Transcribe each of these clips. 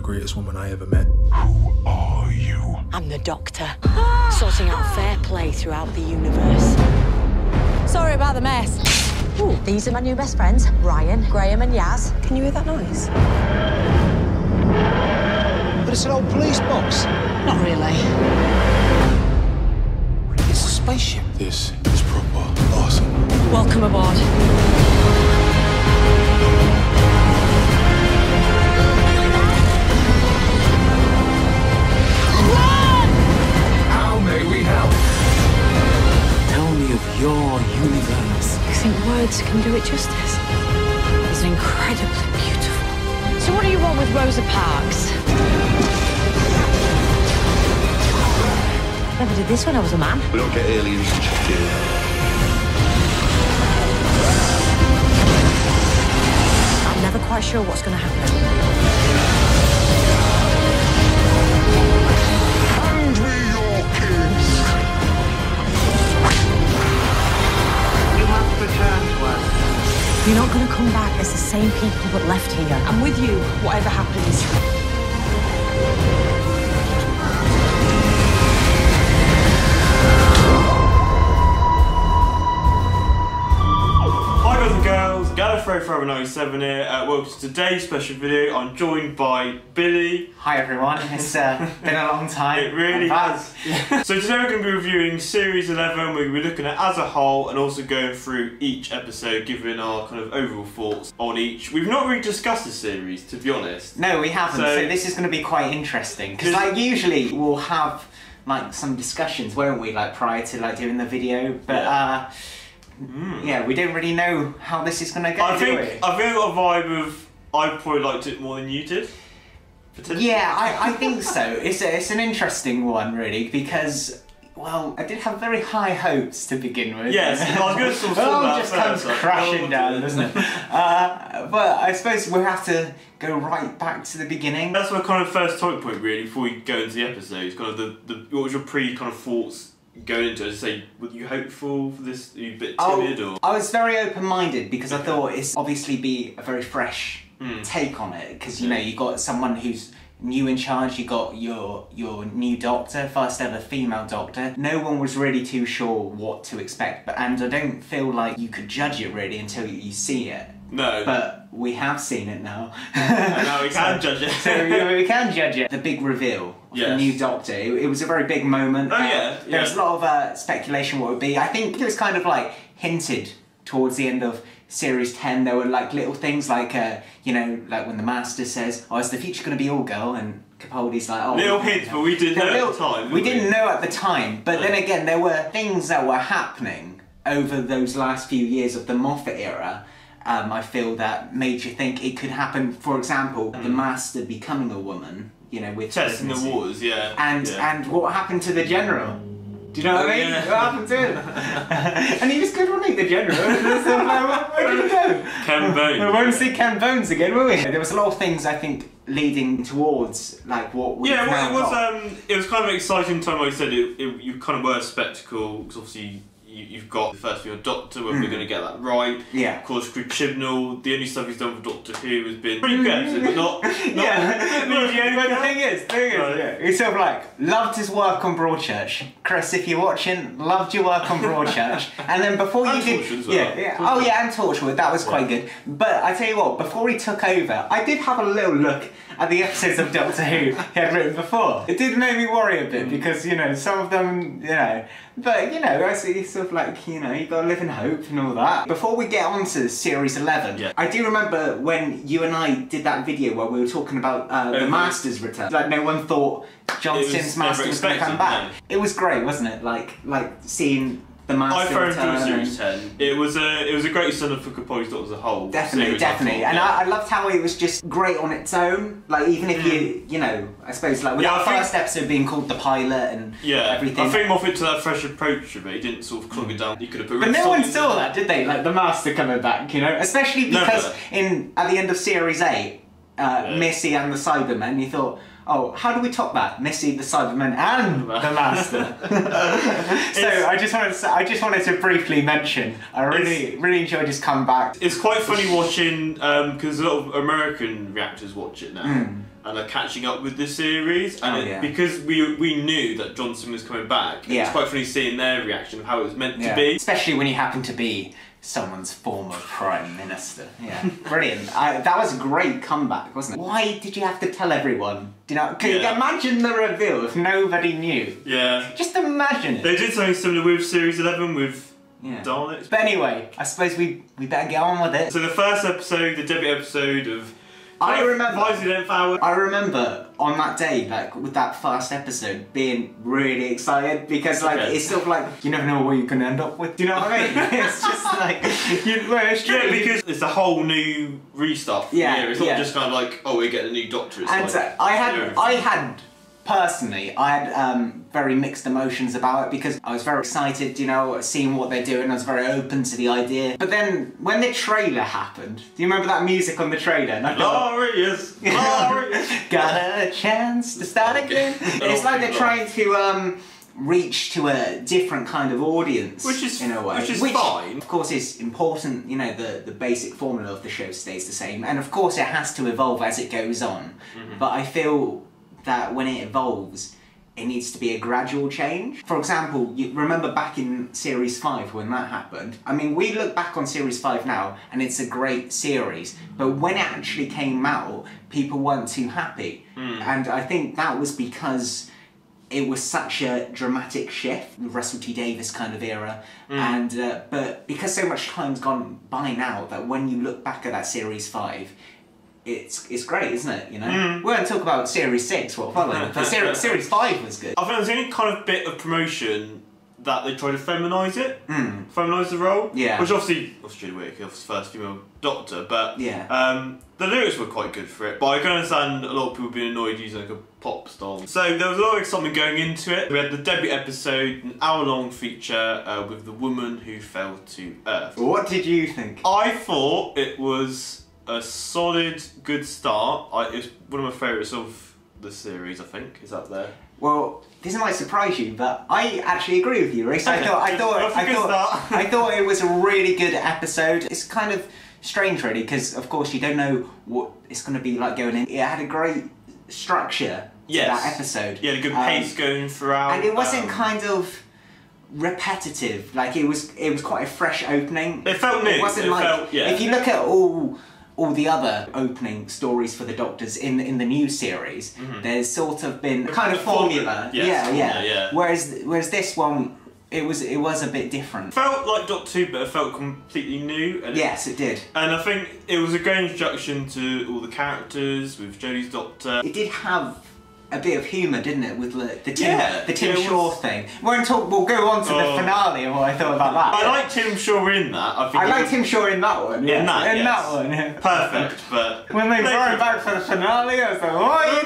greatest woman I ever met. Who are you? I'm the Doctor, sorting out fair play throughout the universe. Sorry about the mess. Ooh, these are my new best friends, Ryan, Graham and Yaz. Can you hear that noise? But it's an old police box. Not really. It's a spaceship. This is proper awesome. Welcome aboard. How may we help? Tell me of your universe. You think words can do it justice? It's incredibly beautiful. So what do you want with Rosa Parks? Never did this when I was a man. We don't get aliens to check in. I'm never quite sure what's going to happen. Hand me your kids! You must return to us. You're not going to come back as the same people that left here. I'm with you, whatever happens. Hi guys and girls, Gallifrey Forever 97 here. Welcome to today's special video. I'm joined by Billy. Hi everyone, it's been a long time. It really has. So today we're going to be reviewing Series 11. We're going to be looking at it as a whole and also going through each episode, giving our kind of overall thoughts on each. We've not really discussed the series, to be honest. No, we haven't, so this is going to be quite interesting. Because like usually we'll have like some discussions, won't we, like prior to like doing the video, but yeah, we don't really know how this is going to go, I think a vibe of I probably liked it more than you did. Yeah, I think so. It's an interesting one, really, because, well, I did have very high hopes to begin with. Yes, I was going to sort of it all just comes crashing down, doesn't it? But I suppose we'll have to go right back to the beginning. That's my kind of first topic point, really, before we go into the episodes. Kind of what was your kind of thoughts going into it? Say, were you hopeful for this? Are you a bit timid, or? I was very open-minded because I thought it's obviously be a very fresh take on it, because you know you got someone who's new in charge, you got your new doctor, first ever female doctor. No one was really too sure what to expect, and I don't feel like you could judge it really until you see it. No. But we have seen it now. And now we can judge it. So we can judge it. The big reveal of the new Doctor. It was a very big moment. Oh yeah. There was a lot of speculation what it would be. I think it was kind of like hinted towards the end of Series 10. There were like little things like, you know, like when the Master says, "Oh, is the future going to be all girl?" and Capaldi's like, "Oh." Little hints, but we didn't know at the time. We didn't know at the time, but then again, there were things that were happening over those last few years of the Moffat era. I feel that made you think it could happen. For example, the Master becoming a woman, you know, with testing the waters, and what happened to the General? Do you know what I mean? Yeah. What happened to him? And he was good, wasn't he, the General? So like, where did he go? Ken Bones. We won't see Ken Bones again, will we? There was a lot of things I think leading towards like what we it was kind of an exciting time. Like I said, you kind of were a spectacle because obviously. You've got the first for your Doctor, whether we're going to get that right. Yeah. Of course, Chris Chibnall, the only stuff he's done for Doctor Who has been pretty good, but not But the thing is, he sort of like loved his work on Broadchurch. Chris, if you're watching, loved your work on Broadchurch. And then before you did, Torchwood as well. oh yeah, and Torchwood, that was quite good. But I tell you what, before he took over, I did have a little look at the episodes of Doctor Who he had written before. It did make me worry a bit because, you know, some of them, you know, but, you know, it's sort of like, you know, you gotta live in hope and all that. Before we get on to Series 11, I do remember when you and I did that video where we were talking about the Master's return. Like, no one thought John Simm's Master was gonna come back. It was great, wasn't it? Like seeing the Master return. I Series 10. It was a great send-up for Capaldi's Doctor as a whole. Definitely. And I loved how it was just great on its own. Like, even if you know, I suppose, like with that first episode being called the pilot and everything. I think Moffat took that fresh approach of it. He didn't sort of clog it down. You could have put. But no one saw that, did they? Like the Master coming back, you know, especially because at the end of Series 8, Missy and the Cybermen, you thought, oh, how do we top that? Missy, the Cybermen, and the Master. So I just wanted to briefly mention. I really enjoyed his comeback. It's quite funny watching because a lot of American reactors watch it now. and are catching up with the series, and yeah. because we knew that Johnson was coming back, Yeah. it's quite funny seeing their reaction of how it was meant to be. Especially when you happen to be someone's former Prime Minister. Yeah, brilliant. That was a great comeback, wasn't it? Why did you have to tell everyone? Do you know? Can you imagine the reveal if nobody knew? Yeah. Just imagine it. They did something similar with Series 11 with Daleks. But anyway, I suppose we better get on with it. So the first episode, the debut episode of I remember on that day, like with that first episode, being really excited because like it's sort of like you never know what you're gonna end up with. Do you know what I mean? It's just like it's true. Yeah, because it's a whole new restart for the year. It's not just kind of like, oh, we're getting a new Doctor. It's and like, I had personally, I had very mixed emotions about it because I was very excited, you know, seeing what they're doing. I was very open to the idea. But then, when the trailer happened, do you remember that music on the trailer? And I thought, Glorious! Got a chance to start again. It's like they're trying to reach to a different kind of audience, in a way. Which is fine. Of course, is important. You know, the basic formula of the show stays the same, and of course, it has to evolve as it goes on. But I feel that when it evolves, it needs to be a gradual change. For example, you remember back in Series 5 when that happened? I mean, we look back on Series 5 now and it's a great series, but when it actually came out, people weren't too happy. And I think that was because it was such a dramatic shift, the Russell T Davies kind of era, and but because so much time's gone by now that when you look back at that Series 5, it's great, isn't it? You know, we're going to talk about Series 6, what followed, but Series 5 was good. I think there's any kind of bit of promotion that they try to feminise it, feminise the role. Yeah. Which obviously Judy Whittaker was the first female Doctor, but the lyrics were quite good for it. But I can understand a lot of people being annoyed using like a pop song. So there was a lot of excitement going into it. We had the debut episode, an hour-long feature with the woman who fell to Earth. What did you think? I thought it was a solid, good start. It's one of my favourites of the series, I think, is up there. Well, this might surprise you, but I actually agree with you, Reece. I thought it was a really good episode. It's kind of strange, really, because of course you don't know what it's going to be like going in. It had a great structure to that episode. Yeah, a good pace going throughout. And it wasn't kind of repetitive. Like it was quite a fresh opening. It felt new. It wasn't if you look at all the other opening stories for the Doctors in the new series, there's sort of been kind of formula. Yeah. Whereas this one, it was a bit different. It felt like Doctor Who, but it felt completely new. And yes, it did. And I think it was a great introduction to all the characters with Jodie's Doctor. It did have a bit of humour, didn't it, with the Tim Shaw thing. We'll go on to the finale and what I thought about that. I liked Tim Shaw in that. I liked Tim Shaw in that one. Yeah. That one. Yeah. Perfect, but when they brought him back for the finale, I was like, "What are you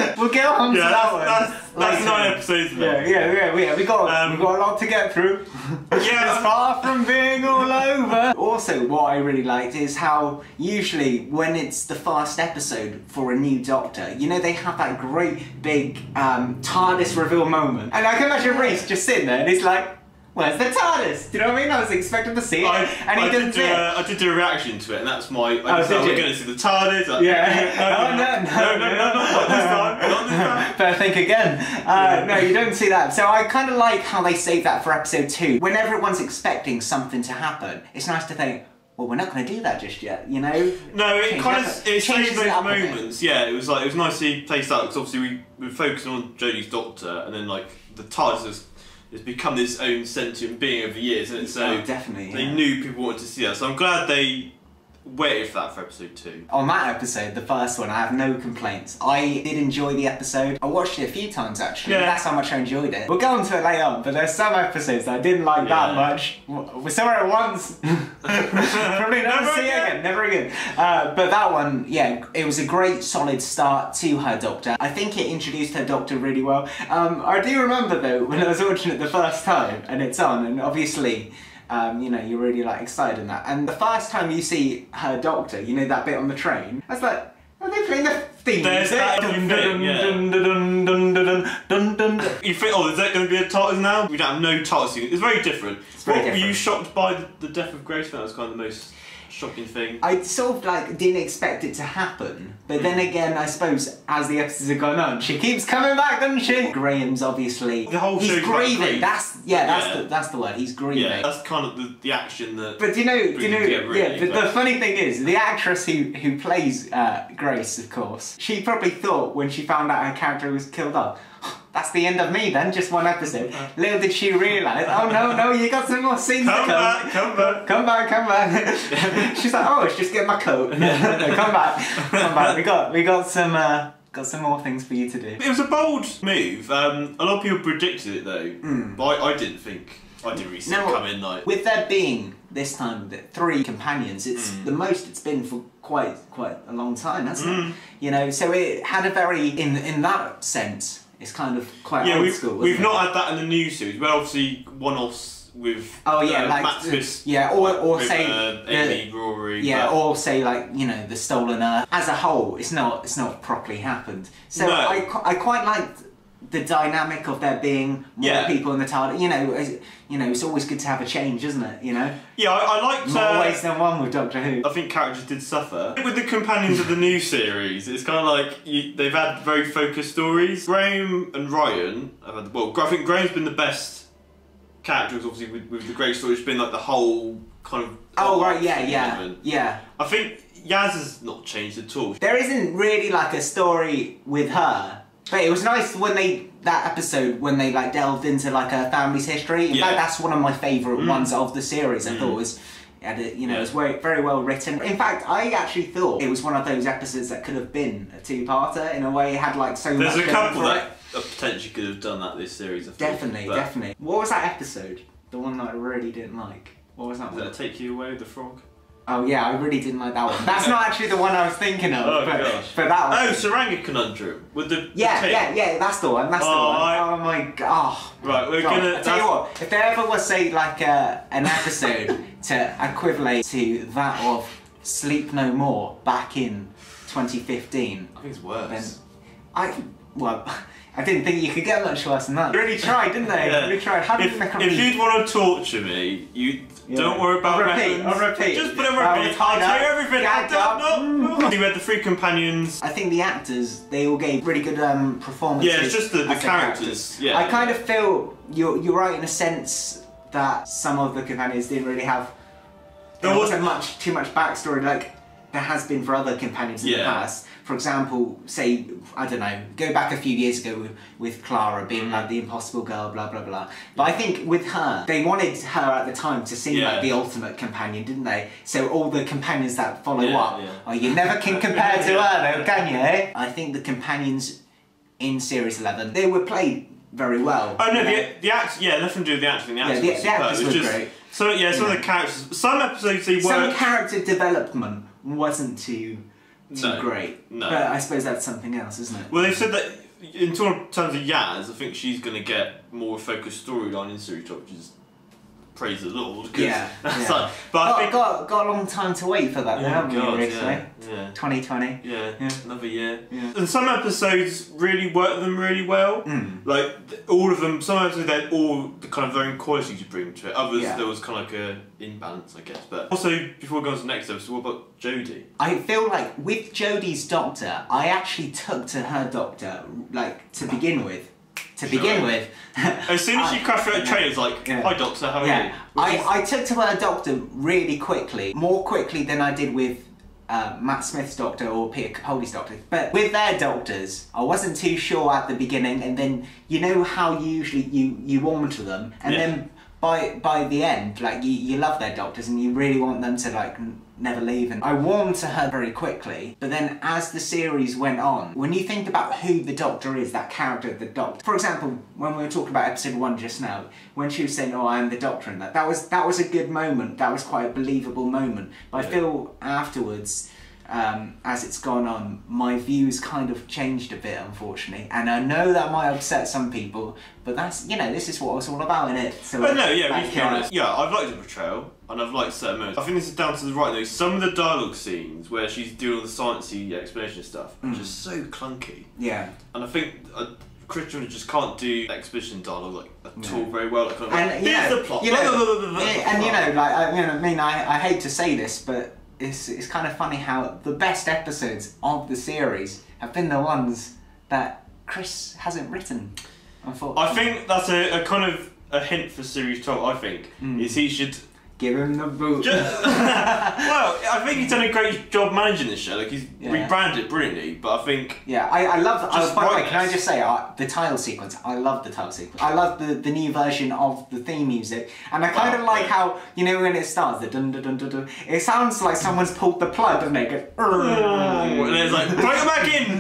doing?" We'll get on to that one. That's 9 episodes now. Yeah. We got a lot to get through. Yeah, it's far from being all over. Also, what I really liked is how usually when it's the first episode for a new Doctor, you know, they have that great big TARDIS reveal moment, and I can imagine Reece just sitting there and he's like, "Where's the TARDIS?" Do you know what I mean? I was expecting to see it, and he didn't see it. I did do a reaction to it, and that's my. I said we're going to see the TARDIS. Like, no, not this time. Not this time. Better think again. No, you don't see that. So I kind of like how they save that for episode 2. When everyone's expecting something to happen, it's nice to think, well, we're not going to do that just yet, you know? No, it saved those moments. Yeah, it was nicely placed out because obviously we were focusing on Jodie's Doctor, and then like the TARDIS has become this own sentient being over years, and so definitely, they knew people wanted to see that. So I'm glad they waited for that for episode 2. On that episode, the first one, I have no complaints. I did enjoy the episode. I watched it a few times actually. Yeah. That's how much I enjoyed it. We'll go on to it later on, but there's some episodes that I didn't like that much. We saw it once. Probably never see it again. Never again. But that one, yeah, it was a great solid start to her Doctor. I think it introduced her Doctor really well. I do remember though, when I was watching it the first time, and it's on, and obviously you know, you're really like excited in that. And the first time you see her Doctor, you know that bit on the train, I was like, are they playing the theme music? You think, oh, is that going to be a TARDIS now? We don't have no TARDIS. It's very different. Were you shocked by the death of Grace? That was kind of the most... shocking thing. I sort of like didn't expect it to happen, but then again, I suppose as the episodes have gone on, she keeps coming back, doesn't she? Graham's obviously The whole he's show's about grieving. grief. That's the word. He's grieving. Yeah, that's kind of the action that. But do you know? really, the funny thing is, the actress who plays Grace, of course, she probably thought when she found out her character was killed off, that's the end of me then, just one episode. Little did she realise, oh no, you got some more scenes to come. Come back. She's like, oh, it's just get my coat. No, come back. We got some more things for you to do. It was a bold move. A lot of people predicted it though, but I didn't really see it coming. Like, with there being this time 3 companions, it's the most it's been for quite a long time, hasn't it? You know, so it had a very in that sense. It's kind of quite old school. We've not had that in the new series. Well, obviously one-offs with like Matt Smith, or with, say Amy, Rory, or say like, you know, the Stolen Earth. As a whole, it's not properly happened. So No. I quite liked the dynamic of there being more people in the TARDIS. You know, it's always good to have a change, isn't it? You know. Yeah, I liked more ways than one with Doctor Who. I think characters did suffer. With the companions of the new series, it's kind of like they've had very focused stories. Graham and Ryan have had, I think Graham's been the best characters, obviously, with the great story. It's been like the whole kind of... Yeah. I think Yaz has not changed at all. There isn't really like a story with her. But it was nice when that episode when they like delved into like a family's history. In fact, that's one of my favourite ones of the series. I thought it was very, very well written. In fact, I actually thought it was one of those episodes that could have been a 2-parter in a way. It had like so much. There's a couple that potentially could have done that this series. I think, definitely. What was that episode? The one that I really didn't like. What was that one? Did I Take You Away with the Frog? Oh yeah, I really didn't like that one. That's not actually the one I was thinking of. But that one. Oh, Saranga Conundrum with the yeah, that's the one. That's the one. Oh my god. Right, we're gonna. I tell you what, if there ever was say like an episode to equivalent to that of Sleep No More back in 2015, I think it's worse. Then I didn't think you could get much worse than that. They really tried, didn't they? Yeah. Really tried. How did if you'd want to torture me, don't worry about I'll repeat. Just put it on repeat. I'll tell you everything. No. We had the 3 companions. I think the actors, they all gave really good performances. Yeah, it's just the characters. Yeah. I kind of feel you're right in a sense that some of the companions didn't really have. There wasn't too much backstory like there has been for other companions in the past. For example, say, I don't know, go back a few years ago with Clara being like the impossible girl, blah blah blah. But I think with her, they wanted her at the time to seem like the ultimate companion, didn't they? So all the companions that follow up, you never can compare to her though, can you? I think the companions in Series 11, they were played very well. Oh no, the actors, nothing to do with the acting. The actors were great. So some of the characters, some episodes they some worked. Character development wasn't too great. No. But I suppose that's something else, isn't it? Well, they've said that in terms of Yaz, I think she's going to get more focused storyline in Series 12, which is praise the Lord. But I think got a long time to wait for that, haven't we? Recently, 2020. Yeah, another year. Yeah. And some episodes really work them really well. Like all of them. Some episodes they had all the kind of their own qualities you bring to it. Others there was kind of like a imbalance, I guess. But also, before we go on to the next episode, what about Jodie? I feel like with Jodie's doctor, I actually took to her doctor like to begin with. As soon as she crashed through the train, it's like, hi doctor, how are you? I took to her doctor really quickly, more quickly than I did with Matt Smith's doctor or Peter Capaldi's doctor. But with their doctors, I wasn't too sure at the beginning, and then you know how usually you warm to them, and then by the end, like you love their doctors and you really want them to like never leave. And I warmed to her very quickly, but then as the series went on, when you think about who the Doctor is, that character, the Doctor. For example, when we were talking about episode 1 just now, when she was saying, "Oh, I am the Doctor," and that was a good moment. That was quite a believable moment. But I feel afterwards, as it's gone on, my views kind of changed a bit, unfortunately. And I know that might upset some people, but that's, this is what it's all about, innit? So, we can be honest. Yeah, I've liked the portrayal, and I've liked certain moments. I think this is down to the right though. Some of the dialogue scenes where she's doing all the sciencey explanation stuff are just so clunky. Yeah. And I think Christian just can't do exposition dialogue at all very well. Here's the plot. I hate to say this, but it's kind of funny how the best episodes of the series have been the ones that Chris hasn't written, unfortunately. I think that's a kind of a hint for series 12, I think, is he should... Give him the boot. Well, I think he's done a great job managing this show. Like, he's rebranded it brilliantly, but I think... Yeah, I love... by the way, can I this. just say, the title sequence, I love the title sequence. I love the new version of the theme music, and I kind of like how, you know, when it starts, the dun dun dun dun dun, it sounds like someone's pulled the plug, doesn't it? It goes, and it's like, plug it back in!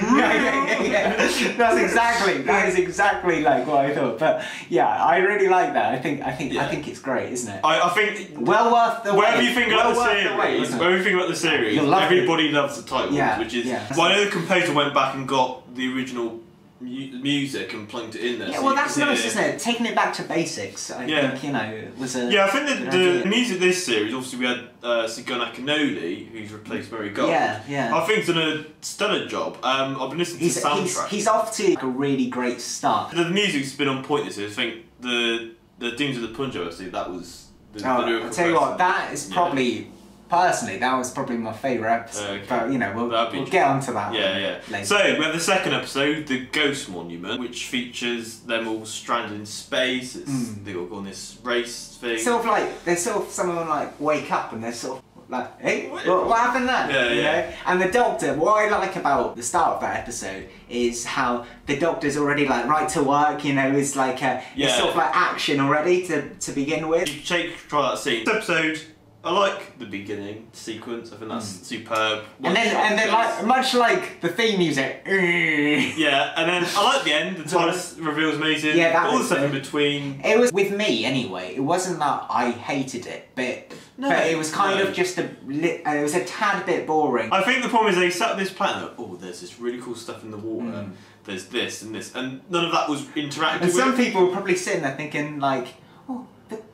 yeah. That is exactly like what I thought. But yeah, I really like that. I think it's great, isn't it? I think... Well worth the wait. Whatever you think about the series, everybody loves the title, which is... Well, I know the composer went back and got the original music and plugged it in there. Yeah, so well, that's nice, isn't it? Taking it back to basics, I think, you know, was a... Yeah, I think the music of this series, obviously we had Sigourney Akinole, who's replaced Mary Gold. Yeah. I think he's done a stellar job. I've been listening to the soundtrack. He's off to a really great start. The music's been on point this year. I think the Dunes of the Punjab episode, that was... I'll tell you what, that is probably... Personally, that was probably my favourite episode, but you know, we'll get onto that later. So, we have the second episode, The Ghost Monument, which features them all stranded in space. They all go on this race thing. Sort of like, they sort of, some of them like wake up and they're sort of like, hey, what happened there? You know? And the Doctor, what I like about the start of that episode is how the Doctor's already like right to work, you know, it's like it's sort of like action already to begin with. Try that scene. This episode, I like the beginning sequence. I think that's superb. And then like much like the theme music. Yeah, and then I like the end. The TARDIS reveal's amazing. Yeah, that all the stuff in between. It was with me anyway. It wasn't that I hated it, but it was kind of just it was a tad bit boring. I think the problem is they set up this plan. Oh, there's this really cool stuff in the water. There's this and this, and none of that was interacted with. Some people were probably sitting there thinking like, oh.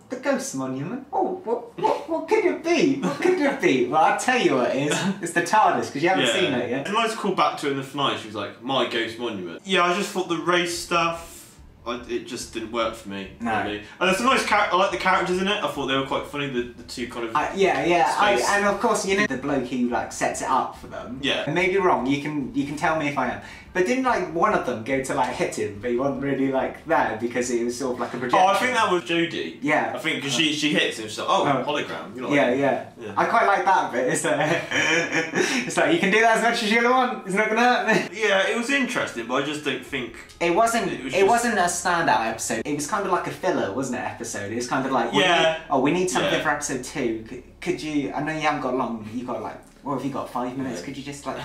The Ghost Monument? Oh, what could it be? What could it be? Well, I'll tell you what it is. It's the TARDIS, because you haven't seen it yet. It's nice to call back to it in the finale. She was like, my Ghost Monument. Yeah, I just thought the race stuff, it just didn't work for me. No. Really. And there's some nice I like the characters in it. I thought they were quite funny, the two kind of and of course, you know, the bloke who like sets it up for them. Yeah. I may be wrong, you can tell me if I am. But didn't like one of them go to like hit him, but he wasn't really like there because it was sort of like a projection? Oh, I think that was Jodie. Yeah. I think because she hits him, she's like, hologram. You know yeah. I quite like that bit. It's like you can do that as much as you want. It's not gonna hurt me. Yeah, it was interesting, but I just don't think it wasn't a standout episode. It was kind of like a filler, wasn't it? Episode. It was kind of like we need something for episode 2. Could you? I know you haven't got long. You got like what have you got? 5 minutes? Could you just like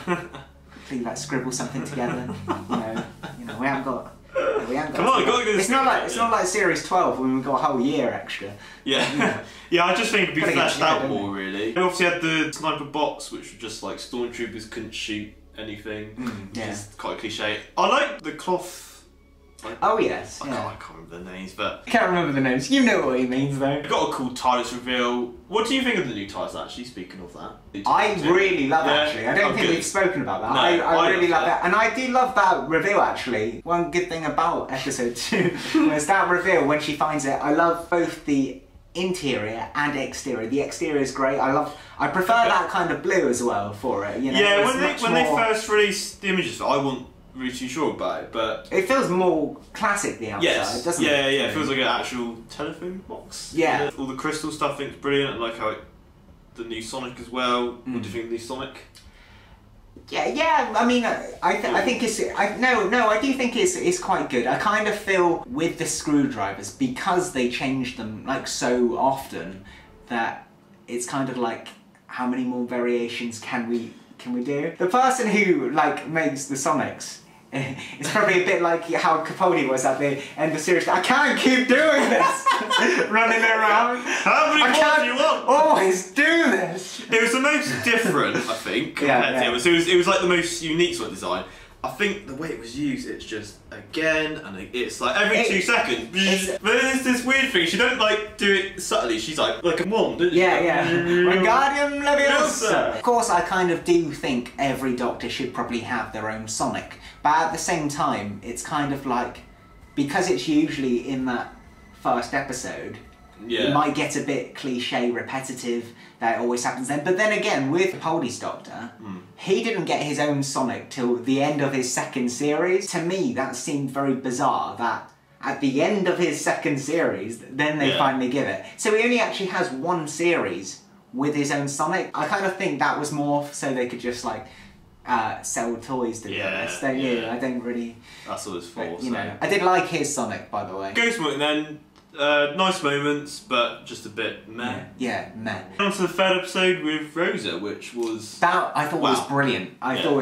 like scribble something together? You know, we haven't got. Come on, got to do this. It's not like series 12 when we've got a whole year extra. Yeah, yeah. I just think it'd be fleshed out more, really. We obviously had the sniper bots, which were just like stormtroopers couldn't shoot anything. Which is quite cliche. I like the cloth. Oh yes. I can't remember the names, but I can't remember the names. You know what he means, though. We've got a cool TARDIS reveal. What do you think of the new TARDIS? Actually, speaking of that, I really love it. Actually, I don't think we've spoken about that. No, I really love that, and I do love that reveal. Actually, one good thing about episode 2 was that reveal when she finds it. I love both the interior and exterior. The exterior is great. I prefer that kind of blue as well for it. You know, yeah, when they first released the images, I wasn't really too sure about it, but it feels more classic the outside, doesn't it? Yeah, it feels like an actual telephone box. Yeah. All the crystal stuff, I think, is brilliant. I like how the new Sonic as well. What do you think of the new Sonic? Yeah. I mean, I think it's. I do think it's quite good. I kind of feel with the screwdrivers, because they change them like so often, that it's kind of like, how many more variations can we do? The person who like makes the Sonics, it's probably a bit like how Capaldi was at the end of the series. I can't keep doing this, running around. How many more do you want? Always do this. It was the most different, I think, compared to the others. It was like the most unique sort of design. I think the way it was used, it's just again, and it's like every 2 seconds. But there's this weird thing. She don't like do it subtly. She's like a wand, doesn't she? Yeah. Wingardium Leviosa. Of course, I kind of do think every Doctor should probably have their own Sonic, but at the same time, it's kind of like, because it's usually in that first episode, Yeah. it might get a bit cliche, repetitive, that it always happens then. But then again, with Capaldi's Doctor, he didn't get his own Sonic till the end of his second series. To me, that seemed very bizarre, that at the end of his second series, then they finally give it. So he only actually has one series with his own Sonic. I kind of think that was more so they could just like sell toys, to be honest. I don't really... That's all it's for. You know, I did like his Sonic, by the way. Ghost Sonic then, nice moments, but just a bit meh. Yeah, meh. On to the third episode with Rosa, which was... That I thought was brilliant. I thought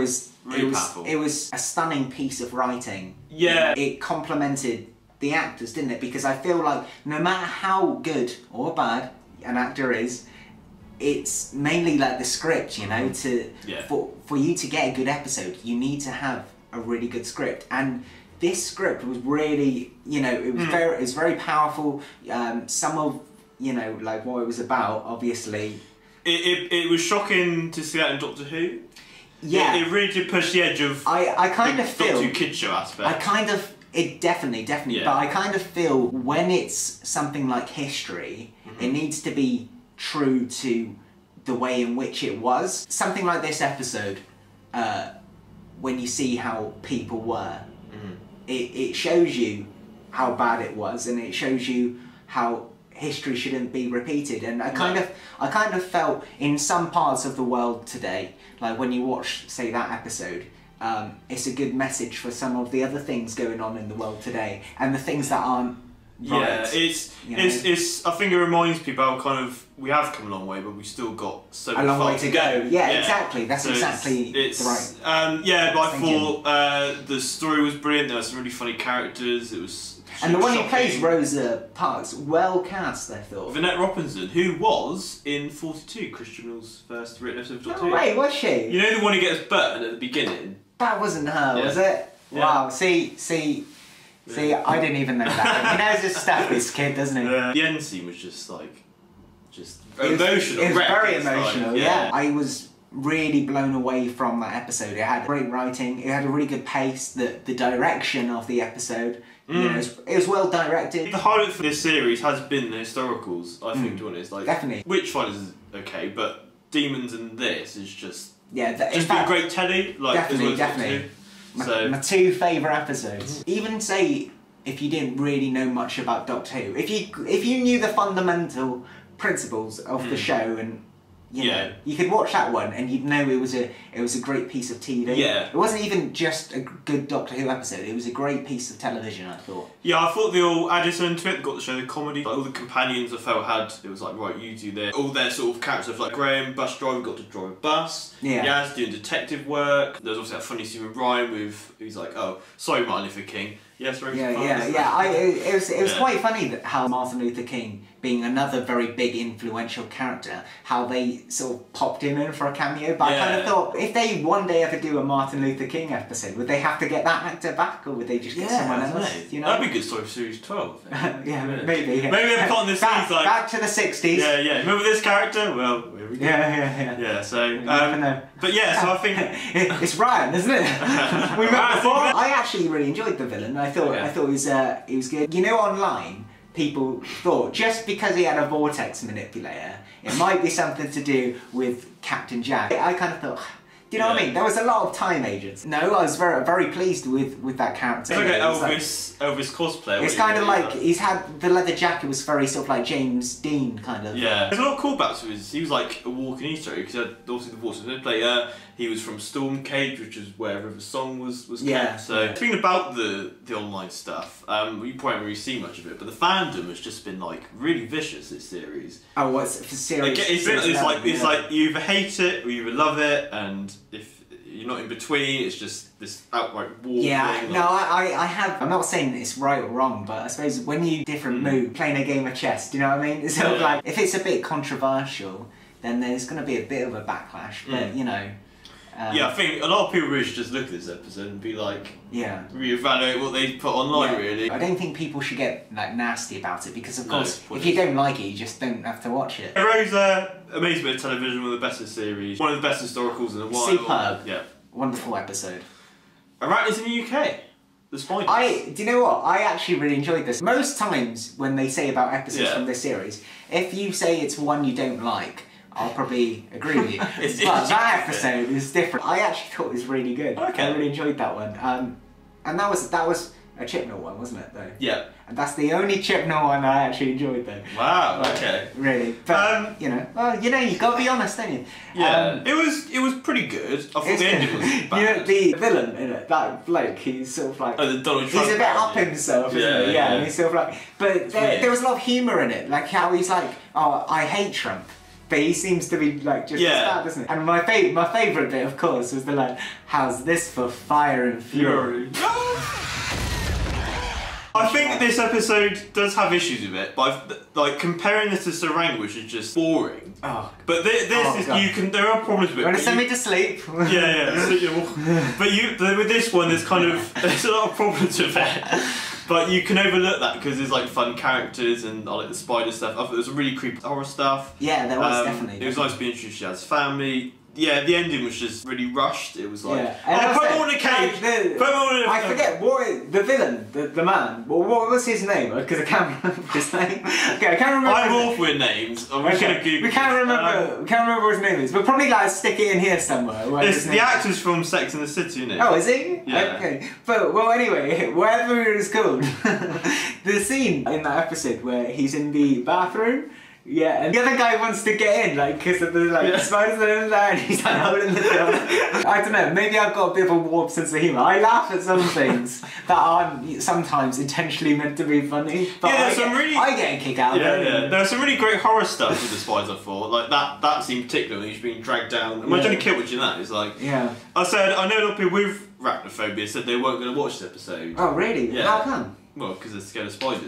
really powerful. It was a stunning piece of writing. Yeah. It complemented the actors, didn't it? Because I feel like no matter how good or bad an actor is, it's mainly like the script, you know, for you to get a good episode, you need to have a really good script. And this script was really, you know, it was very powerful. Some of, you know, like what it was about, obviously. It was shocking to see that in Doctor Who. Yeah. It really did push the edge of I kind of feel Doctor Who kid show aspect. It definitely, but I kind of feel when it's something like history, it needs to be true to the way in which it was. Something like this episode, when you see how people were, it shows you how bad it was, and it shows you how history shouldn't be repeated. And I kind of felt in some parts of the world today, like when you watch, say, that episode, it's a good message for some of the other things going on in the world today, and the things that aren't right. It's I think it reminds people how kind of we have come a long way, but we've still got so a long far way to go. Yeah, exactly. That's so exactly it's the right. But I thought the story was brilliant. There were some really funny characters. It was and the one shocking. who plays Rosa Parks, well cast, I thought. Vinette Robinson, who was in 42, Christian Mill's first written episode of Doctor Who. Oh wait, was she? You know the one who gets burned at the beginning? That wasn't her, was it? Yeah. Wow. See, I didn't even know that. He knows his stuff, this kid, doesn't he? The end scene was just emotional. It was very It's emotional, like, yeah. I was really blown away from that episode. It had great writing, it had a really good pace, the direction of the episode, you know, it was well directed. The highlight for this series has been the historicals, I think, to be honest. Like, definitely. Witchfinders is okay, but Demons and this is just... Yeah, just been great telly, like, definitely. My two favourite episodes. Even say if you didn't really know much about Doctor Who, if you knew the fundamental principles of the show, and you know, you could watch that one and you'd know it was a great piece of TV. Yeah. It wasn't even just a good Doctor Who episode, it was a great piece of television, I thought. Yeah, I thought they all added something to it, got to show the comedy. Like, all the companions I felt had, it was like, right, you do this. All their sort of characters, like Graham, bus driver, got to drive a bus. Yeah. Yaz doing detective work. There was also that funny scene with Ryan with, he's like, oh, sorry Martin Luther King. Yes, Rosa Parks. It was quite funny that how Martin Luther King, being another very big influential character, how they sort of popped him in for a cameo. But I kind of thought, if they one day ever do a Martin Luther King episode, would they have to get that actor back, or would they just get someone else? You know? That'd be a good story for series 12. Yeah, maybe. Maybe they've gotten this back, like back to the 60s. Yeah. Remember this character? Well, here we go. Yeah. So, You never know. but yeah, so I think it's Ryan, isn't it? We met before. I actually really enjoyed the villain. I thought he was good. You know, online people thought just because he had a vortex manipulator, it might be something to do with Captain Jack. I kind of thought, do you know what I mean? There was a lot of time agents. No, I was very pleased with that character. It's like Elvis cosplay. It's kind of like he's had the leather jacket was very sort of like James Dean kind of. Yeah, there's a lot of callbacks to his. He was like a walking Easter egg because he had obviously the voice of the player. He was from Storm Cage, which is where River Song was kept. So speaking about the online stuff, you probably haven't really seen much of it, but the fandom has just been like really vicious this series. Oh, what's for series? It's like you either hate it or you either love it, and if you're not in between, it's just this outright war thing. Like... No, I have. I'm not saying it's right or wrong, but I suppose when you different mood playing a game of chess, do you know what I mean? It's sort of like if it's a bit controversial, then there's going to be a bit of a backlash. But you know. I think a lot of people really should just look at this episode and be like, reevaluate what they put online. Really, I don't think people should get like nasty about it because, of course, if you don't like it, you just don't have to watch it. Rosa, amazing bit of television, one of the best in the series, one of the best historicals in a while. Superb. Yeah, wonderful episode. Arachnids in the UK. the spiders. Do you know what? I actually really enjoyed this. Most times when they say about episodes Yeah. from this series, if you say it's one you don't like, I'll probably agree with you. It's But that episode is different. I actually thought it was really good. Okay. I really enjoyed that one. And that was a Chibnall one, wasn't it, though? Yeah. And that's the only Chibnall one I actually enjoyed, though. Wow. But, Okay. Really. But, you got to be honest, don't you? Yeah. it was pretty good. I thought the ending was bad. You know, the villain in it, that bloke, he's sort of like... Oh, the Donald Trump He's a bit up parody. himself, isn't Yeah, he? yeah. And he's sort of like... But there was a lot of humour in it, like how he's like, oh, I hate Trump. But he seems to be like just as bad, doesn't he? And my favourite bit, of course, was the like, how's this for fire and fury? I think this episode does have issues with it, but like comparing this to Sarang, which is just boring. Oh. But this is God. there are problems with it. You want but to send me to sleep? Yeah. But with this one, there's a lot of problems with it. But you can overlook that because there's like fun characters and I like the spider stuff. I thought there was some really creepy horror stuff. Yeah, there was definitely. It was nice to be introduced to Shaz's family. Yeah, the ending was just really rushed. It was like, And put him on a cage. I forget the villain, the man. Well, what was his name? Because I can't remember his name. Okay, I can't remember. I'm awful with names. I'm just gonna Google. We can't remember. We can't remember what his name is. But probably like stick it in here somewhere. It's the actor's from Sex and the City, isn't it? Oh, is he? Yeah. Okay. But well, anyway, whatever it is called, the scene in that episode where he's in the bathroom. Yeah, and the other guy wants to get in, like, because of the spiders in there, and he's like holding the door. I don't know, maybe I've got a bit of a warped sense of humour. I laugh at some things that aren't sometimes intentionally meant to be funny, but I get a kick out of it. Yeah. There was some really great horror stuff with the spiders, I thought. Like, that scene particularly, he's being dragged down. Imagine a kid watching that, it's like... Yeah. I know a lot of people with arachnophobia said they weren't going to watch this episode. Oh, really? Yeah. How come? Well, because they're scared of spiders.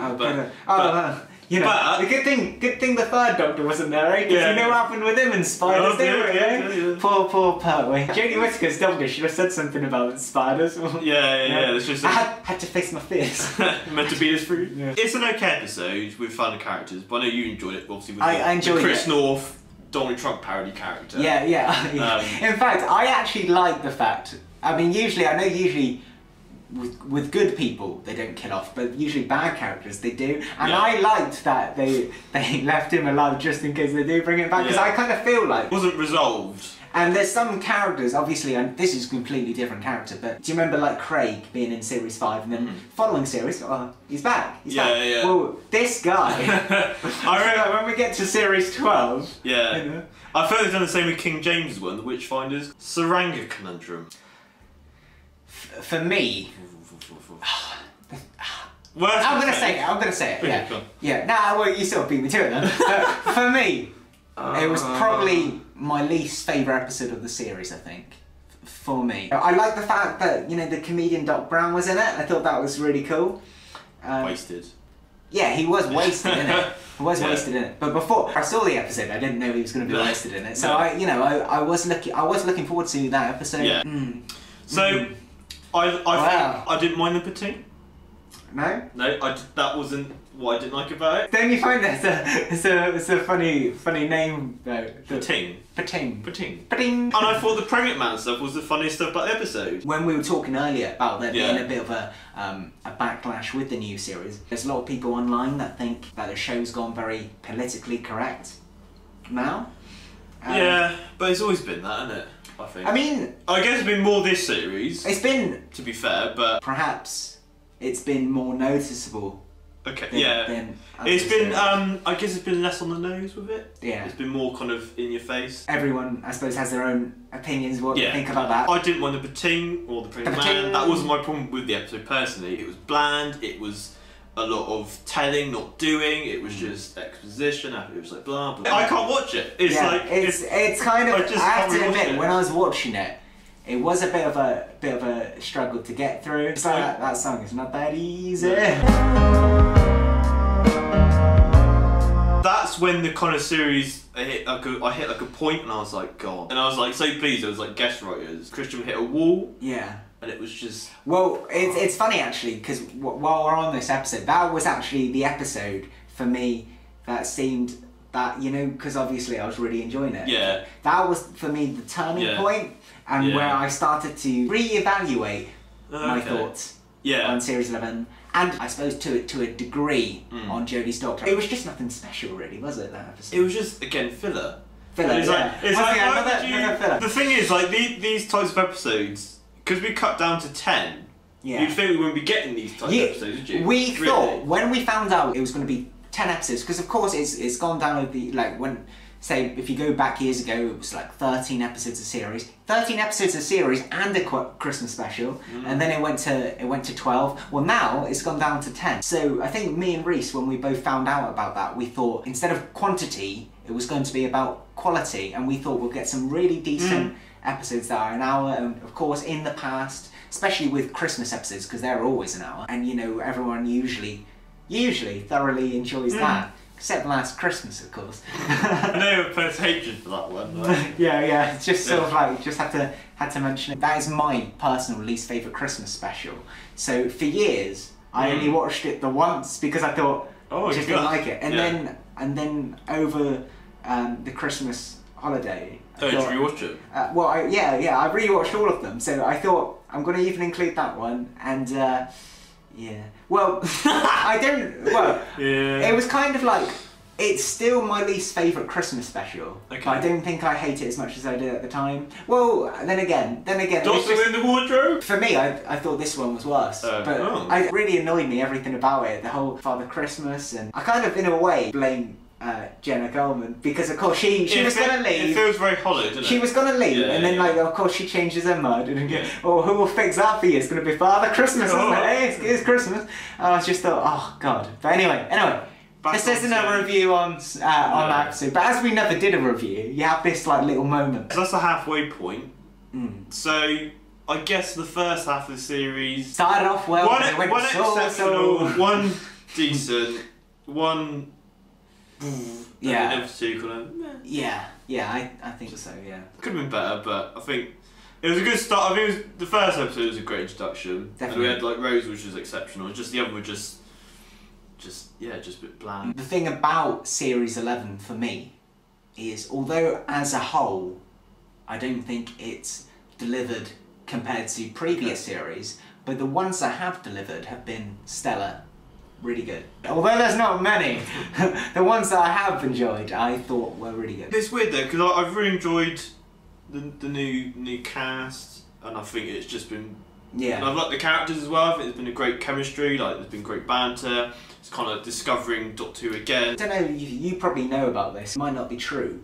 You know, the good thing the third Doctor wasn't there, right? Because you know what happened with him and spiders, yeah. Poor Pertwee. Jodie Whittaker's Doctor should have said something about spiders. Yeah. It's just I had to face my fears. meant to be this fruit. Yeah. It's an okay episode with fun characters, but I know you enjoyed it, obviously, with I enjoyed the Chris it. North, Donald Trump parody character. Yeah. In fact, I actually like the fact. I mean, usually. With good people, they don't kill off, but usually bad characters, they do. And I liked that they left him alive just in case they do bring him back, because I kind of feel like... It wasn't resolved. And there's some characters, obviously, and this is a completely different character, but do you remember like Craig being in series 5 and then following series, he's back, he's back. Yeah. Well, this guy, I remember when we get to series 12... Yeah. You know, I felt they've done the same with King James' one, the Witchfinders. Saranga Conundrum. for me... I'm gonna say it, yeah. Okay, Yeah, well, you sort of beat me to it then. But for me, it was probably my least favourite episode of the series, I think. For me. I like the fact that, the comedian Doc Brown was in it. I thought that was really cool. Wasted. Yeah, he was wasted in it. He was wasted in it. But before I saw the episode, I didn't know he was going to be wasted in it. So I was looking forward to that episode. Yeah. So I didn't mind the poutine. No? No, that wasn't what I didn't like about it. Don't you find that it's a funny name though? Poutine. Poutine. And I thought the pregnant man stuff was the funniest stuff about the episode. When we were talking earlier about there being a bit of a backlash with the new series, there's a lot of people online that think that the show's gone very politically correct now. Yeah, but it's always been that, hasn't it? I think. I mean, I guess it's been more this series. It's been, to be fair, but perhaps it's been more noticeable. Okay, than it's been, series. I guess it's been less on the nose with it. Yeah. It's been more kind of in your face. Everyone, I suppose, has their own opinions what they think about that. I didn't mind the poutine or the pregnant man. That wasn't my problem with the episode personally. It was bland, it was a lot of telling, not doing, it was just exposition, it was like blah blah. I can't watch it. It's it's kind of, I have to admit, it. when I was watching it, it was a bit of a struggle to get through. It's like that song, it's not that easy. That's when the kind of series I hit like a point and I was like, God. And I was like so pleased there was like guest writers. Christian hit a wall. Yeah. And it was just... Well, it's funny actually, because while we're on this episode, that was actually the episode for me that seemed that, because obviously I was really enjoying it. Yeah. That was for me the turning point, and where I started to re-evaluate my thoughts on Series 11, and I suppose to a degree on Jodie's Doctor. It was just nothing special, really, was it? That episode. It was just again filler. Filler. It's Yeah. like, Another filler. the thing is, like these types of episodes, because we cut down to 10. Yeah. You'd think we wouldn't be getting these types of episodes, would you? We thought when we found out it was going to be 10 episodes, because of course it's gone down over the, like, when, say, if you go back years ago, it was like 13 episodes a series. 13 episodes a series and a Christmas special, and then it went to 12. Well, now it's gone down to 10. So I think me and Reese, when we both found out about that, we thought instead of quantity, it was going to be about quality, and we thought we'll get some really decent episodes that are an hour, and of course in the past, especially with Christmas episodes, because they're always an hour, and you know, everyone usually thoroughly enjoys that. Except last Christmas, of course. I know a first hatred for that one. Like. yeah. It's just sort of like, just had to mention it. That is my personal least favourite Christmas special. So for years, I only watched it the once because I thought I just didn't like it, and then over the Christmas holiday. Did you rewatch it? Well, I rewatched all of them. So I thought I'm going to even include that one, and yeah. Well, I don't. Well, it was kind of like, it's still my least favourite Christmas special. Okay. But I don't think I hate it as much as I did at the time. Well, then again. Doctor in the Wardrobe? For me, I thought this one was worse. It really annoyed me, everything about it. The whole Father Christmas, and I kind of, in a way, blame Jenna Coleman, because of course she was going to leave. It feels very hollow, doesn't it? She was going to leave, and then like, of course she changes her mind, and oh, who will fix that for you? It's going to be Father Christmas, isn't it? Hey, it's Christmas. I just thought, oh god. But anyway, this isn't a review on that episode. But as we never did a review, you have this like little moment. That's the halfway point. So I guess the first half of the series started off well. One exceptional, one decent, one. I think so. Yeah, could have been better, but I think it was a good start. I think it was, the first episode was a great introduction. Definitely. And we had like Rose, which was exceptional. Just the other were just a bit bland. The thing about Series 11 for me is, although as a whole, I don't think it's delivered compared to previous series, but the ones that have delivered have been stellar. Really good. Although there's not many, the ones that I have enjoyed, I thought were really good. It's weird though, because I've really enjoyed the new cast, and I think it's just been. Yeah. And I've liked the characters as well. I think there's been a great chemistry. Like there's been great banter. It's kind of discovering Doctor Who again. I don't know. You probably know about this. It might not be true,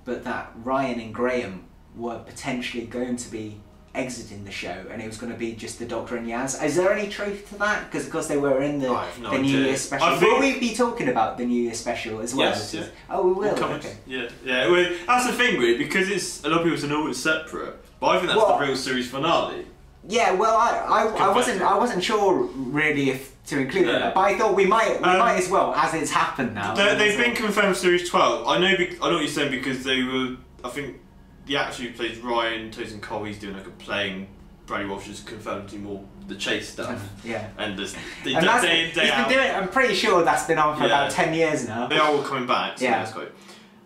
but that Ryan and Graham were potentially going to be exiting the show, and it was going to be just the Doctor and Yaz. Is there any truth to that? Because of course they were in the New Year special. Will we be talking about the New Year special as well? Yes. Yeah. Oh, we will. Okay. Yeah. Well, that's the thing, really, because it's a lot of people say no, it's separate, but I think that's the real series finale. Yeah. Well, I wasn't sure really if to include that, but I thought we might as well, as it's happened now. They've been confirmed series 12. I know what you're saying, because they were. I think. The actor who plays Ryan Tosin Cole, he's doing like a playing. Bradley Walsh is confirmed to do more the chase stuff. Yeah. And he's been doing it. I'm pretty sure that's been on for about 10 years now. They are all coming back. So that's great.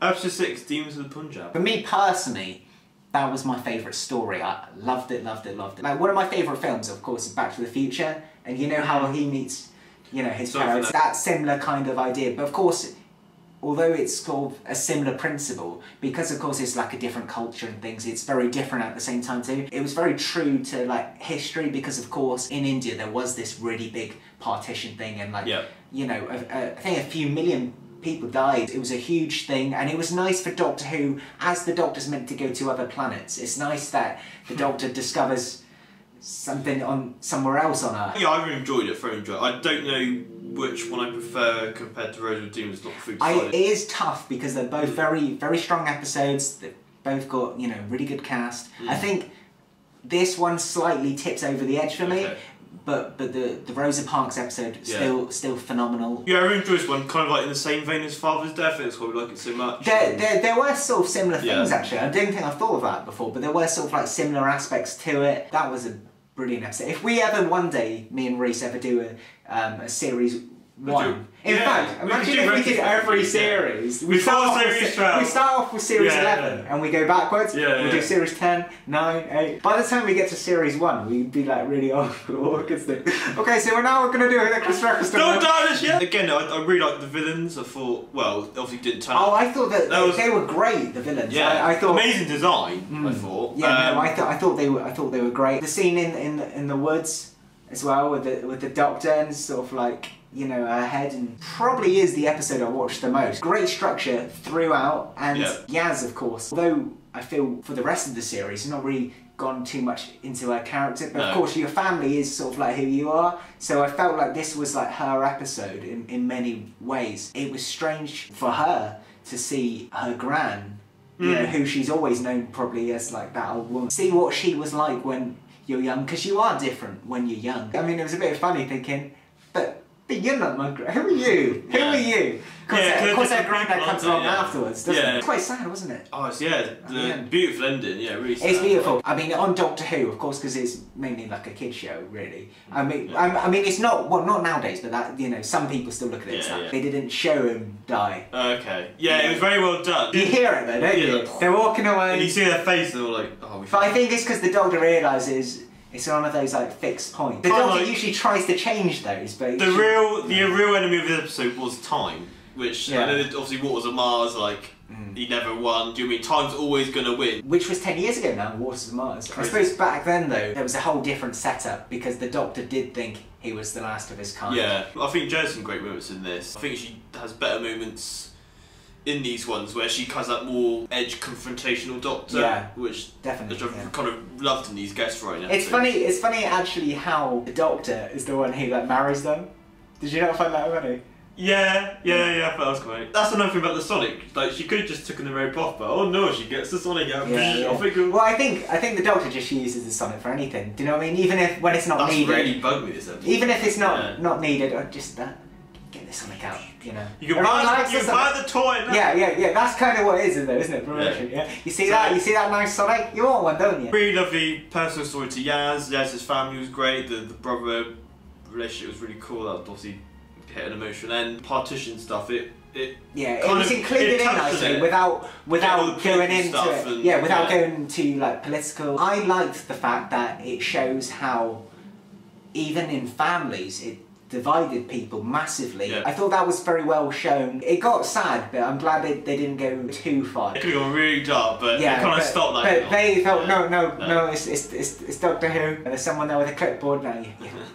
Episode 6, Demons of the Punjab. For me personally, that was my favourite story. I loved it. Like one of my favourite films, of course, is Back to the Future, and you know how he meets, his parents. That similar kind of idea, but of course. Although it's sort of a similar principle, because of course it's like a different culture and things, it's very different at the same time too. It was very true to like history, because of course in India there was this really big partition thing, and like, I think a few million people died. It was a huge thing, and it was nice for Doctor Who, as the Doctor's meant to go to other planets, it's nice that the Doctor discovers something on somewhere else on Earth. Yeah, I really enjoyed it, I don't know which one I prefer compared to Rose with Demons, not Food Decided. It is tough, because they're both very, very strong episodes. They've both got, really good cast. I think this one slightly tips over the edge for me, but the Rosa Parks episode still phenomenal. Yeah, I really enjoyed this one, kind of like in the same vein as Father's Death. That's why we like it so much. There were sort of similar things actually. I don't think I've thought of that before, but there were sort of like similar aspects to it. That was a brilliant episode. If we ever one day, me and Reese ever do a series one. In Yeah, fact, we imagine could do if we did retrospective, every yeah. series. Before series 12. We start off with series Yeah, 11 yeah. and we go backwards. Yeah, we do series 10, 9, 8. By the time we get to series 1, we'd be like really old. Okay, so we're going to do a Chris Records. Don't die this yet! Again, I really liked the villains. I thought, well, obviously didn't turn Oh, up. I thought that was, they were great, the villains. Yeah, I thought amazing design, I thought. Yeah, no, I thought they were great. The scene in the woods as well with the doctor and sort of like, you know, her head, and probably is the episode I watched the most. Great structure throughout, and Yaz, of course. Although I feel for the rest of the series, not really gone too much into her character, but of course your family is sort of like who you are, so I felt like this was like her episode in many ways. It was strange for her to see her gran, you know, who she's always known probably as like that old woman, see what she was like when you're young, because you are different when you're young. I mean, it was a bit funny thinking, but you're not my gran. Who are you? Who are you? Of course, her granddad comes along afterwards, doesn't it? It's quite sad, wasn't it? Oh, it's, the beautiful ending, really sad. It's beautiful. I mean, on Doctor Who, of course, because it's mainly like a kids show, really. I mean, it's not, well, not nowadays, but that, you know, some people still look at it as that. They didn't show him die. Okay. Yeah, it was very well done. You hear it though, don't you? They're walking away. And you see their face, they're all like, oh, we. But I think it's because the Doctor realises it's one of those like fixed points. The Doctor usually tries to change those, but the real enemy of the episode was time, which I know that obviously Waters of Mars, like he never won. Do you mean time's always gonna win? Which was 10 years ago now, Waters of Mars. I suppose back then though, there was a whole different setup because the Doctor did think he was the last of his kind. Yeah, I think Jo has some great moments in this. I think she has better moments in these ones where she has that more edge confrontational Doctor, which I've kind of loved in these guest writing episodes. It's funny actually how the Doctor is the one who like marries them. Did you not find that funny? Yeah, I thought that was great. That's another thing about the Sonic. Like she could have just taken the rope off, but oh no, she gets the Sonic out. Well, I think the Doctor just uses the Sonic for anything. Do you know what I mean? Even if when it's not needed. That's really bugged me this episode. Even if it's not needed, or just get the Sonic out. You know. You can buy the toy. Now. Yeah. That's kind of what it is, though, isn't it? Promotion. Yeah. You see that? You see that nice Sonic? You want one, don't you? Really lovely personal story to Yaz. Yaz's family was great. The brother relationship was really cool. That was obviously hit an emotional end. Partition stuff. It was included in nicely without going into it. Without going to like political. I liked the fact that it shows how even in families it divided people massively. I thought that was very well shown. It got sad, but I'm glad they didn't go too far. It could have gone really dark, but it kind of stopped that. But they thought, no, it's Doctor Who. There's someone there with a clipboard now.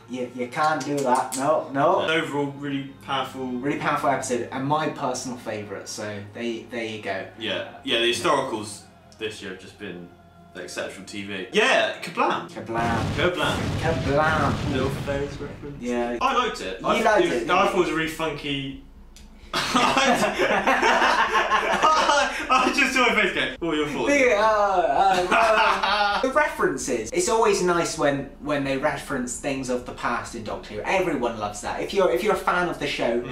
You can't do that. No. Overall, really powerful episode, and my personal favourite. So there you go. Yeah. The historicals this year have just been exceptional TV. Yeah, kablam. Little Fairies reference. Yeah. I liked it. You liked it? I thought it was a really funky. I just saw my face go. What were your thoughts? The references. It's always nice when they reference things of the past in Doctor Who. Everyone loves that. If you're a fan of the show,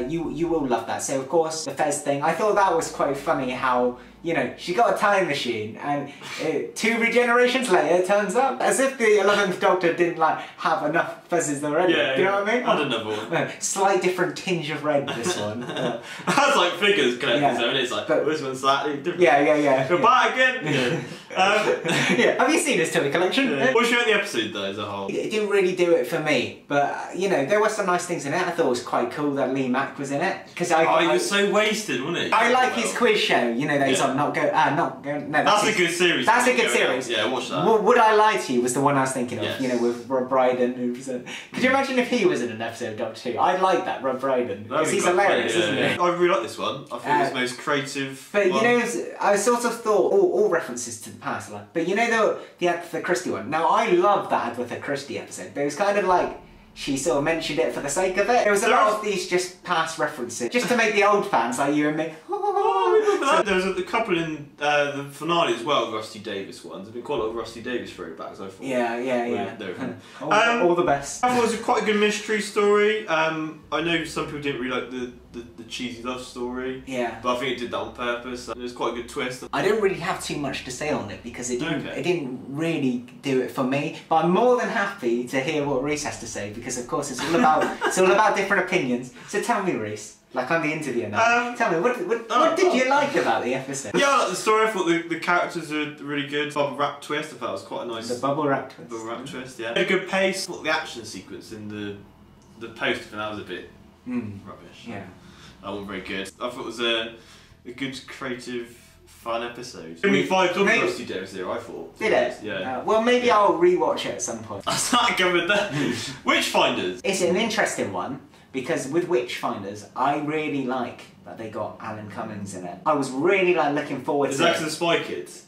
you will love that. So of course the Fez thing. I thought that was quite funny. How she got a time machine, and 2 regenerations later it turns up as if the 11th Doctor didn't like have enough Fezzes already. Do you know what I mean? I don't know. Slight different tinge of red this one. That's like figures connected, so it's like this one's slightly different. Yeah. Go back again. Have you seen this Tilly collection? What's your the episode though as a whole? It didn't really do it for me, but there were some nice things in it. I thought it was quite cool that Lee Mack was in it because he was so wasted, wasn't he? I like his quiz show. Those on not go. No, that's a good series. That's a good series. Yeah, watch that. Would I Lie to You was the one I was thinking of. With Rob Brydon. Could you imagine if he was in an episode of Doctor Who? I'd like that, Rob Brydon, because he's hilarious, isn't he? I really like this one. I think it's the most creative. But I sort of thought all references to the past, but the Agatha Christie one. Now I love that Agatha Christie episode, but it was kind of like she sort of mentioned it for the sake of it. There was a lot of these just past references, just to make the old fans like you and me. There was a couple in the finale as well, Rusty Davis ones. There's been quite a lot of Rusty Davis throwbacks, I thought. Yeah. All the best. That was quite a good mystery story. I know some people didn't really like the cheesy love story. Yeah. But I think it did that on purpose. It was quite a good twist. I don't really have too much to say on it because it didn't really do it for me. But I'm more than happy to hear what Reese has to say because of course it's all about different opinions. So tell me, Reese. Like I'm the interviewer now. Tell me, what did you like about the episode? Yeah, I like the story. I thought the characters were really good. Bubble wrap twist. I thought it was quite a nice. The bubble wrap twist. Bubble wrap twist. Yeah. A good pace. I thought the action sequence in the post and that was a bit rubbish. Yeah. That wasn't very good. I thought it was a good, creative, fun episode. Only 5 on Rusty Davis there, I thought. Did it? Yeah. Well, maybe I'll rewatch it at some point. I started going with that. Witchfinders. It's an interesting one because with Witchfinders, I really like that they got Alan Cummings in it. I was really looking forward to it. Is that 'cause of the Spy Kids?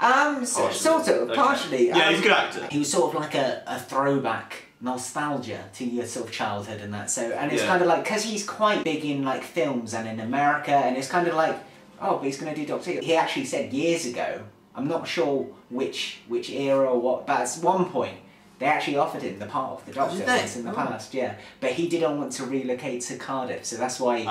Sort of, partially. Yeah, he's a good actor. He was sort of like a throwback nostalgia to your sort of childhood and that. So, and it's kind of like because he's quite big in like films and in America, and it's kind of like, oh, but he's going to do Doctor Who. He actually said years ago, I'm not sure which era or what, but at one point they actually offered him the part of the Doctor once in the past, yeah. But he didn't want to relocate to Cardiff, so that's why.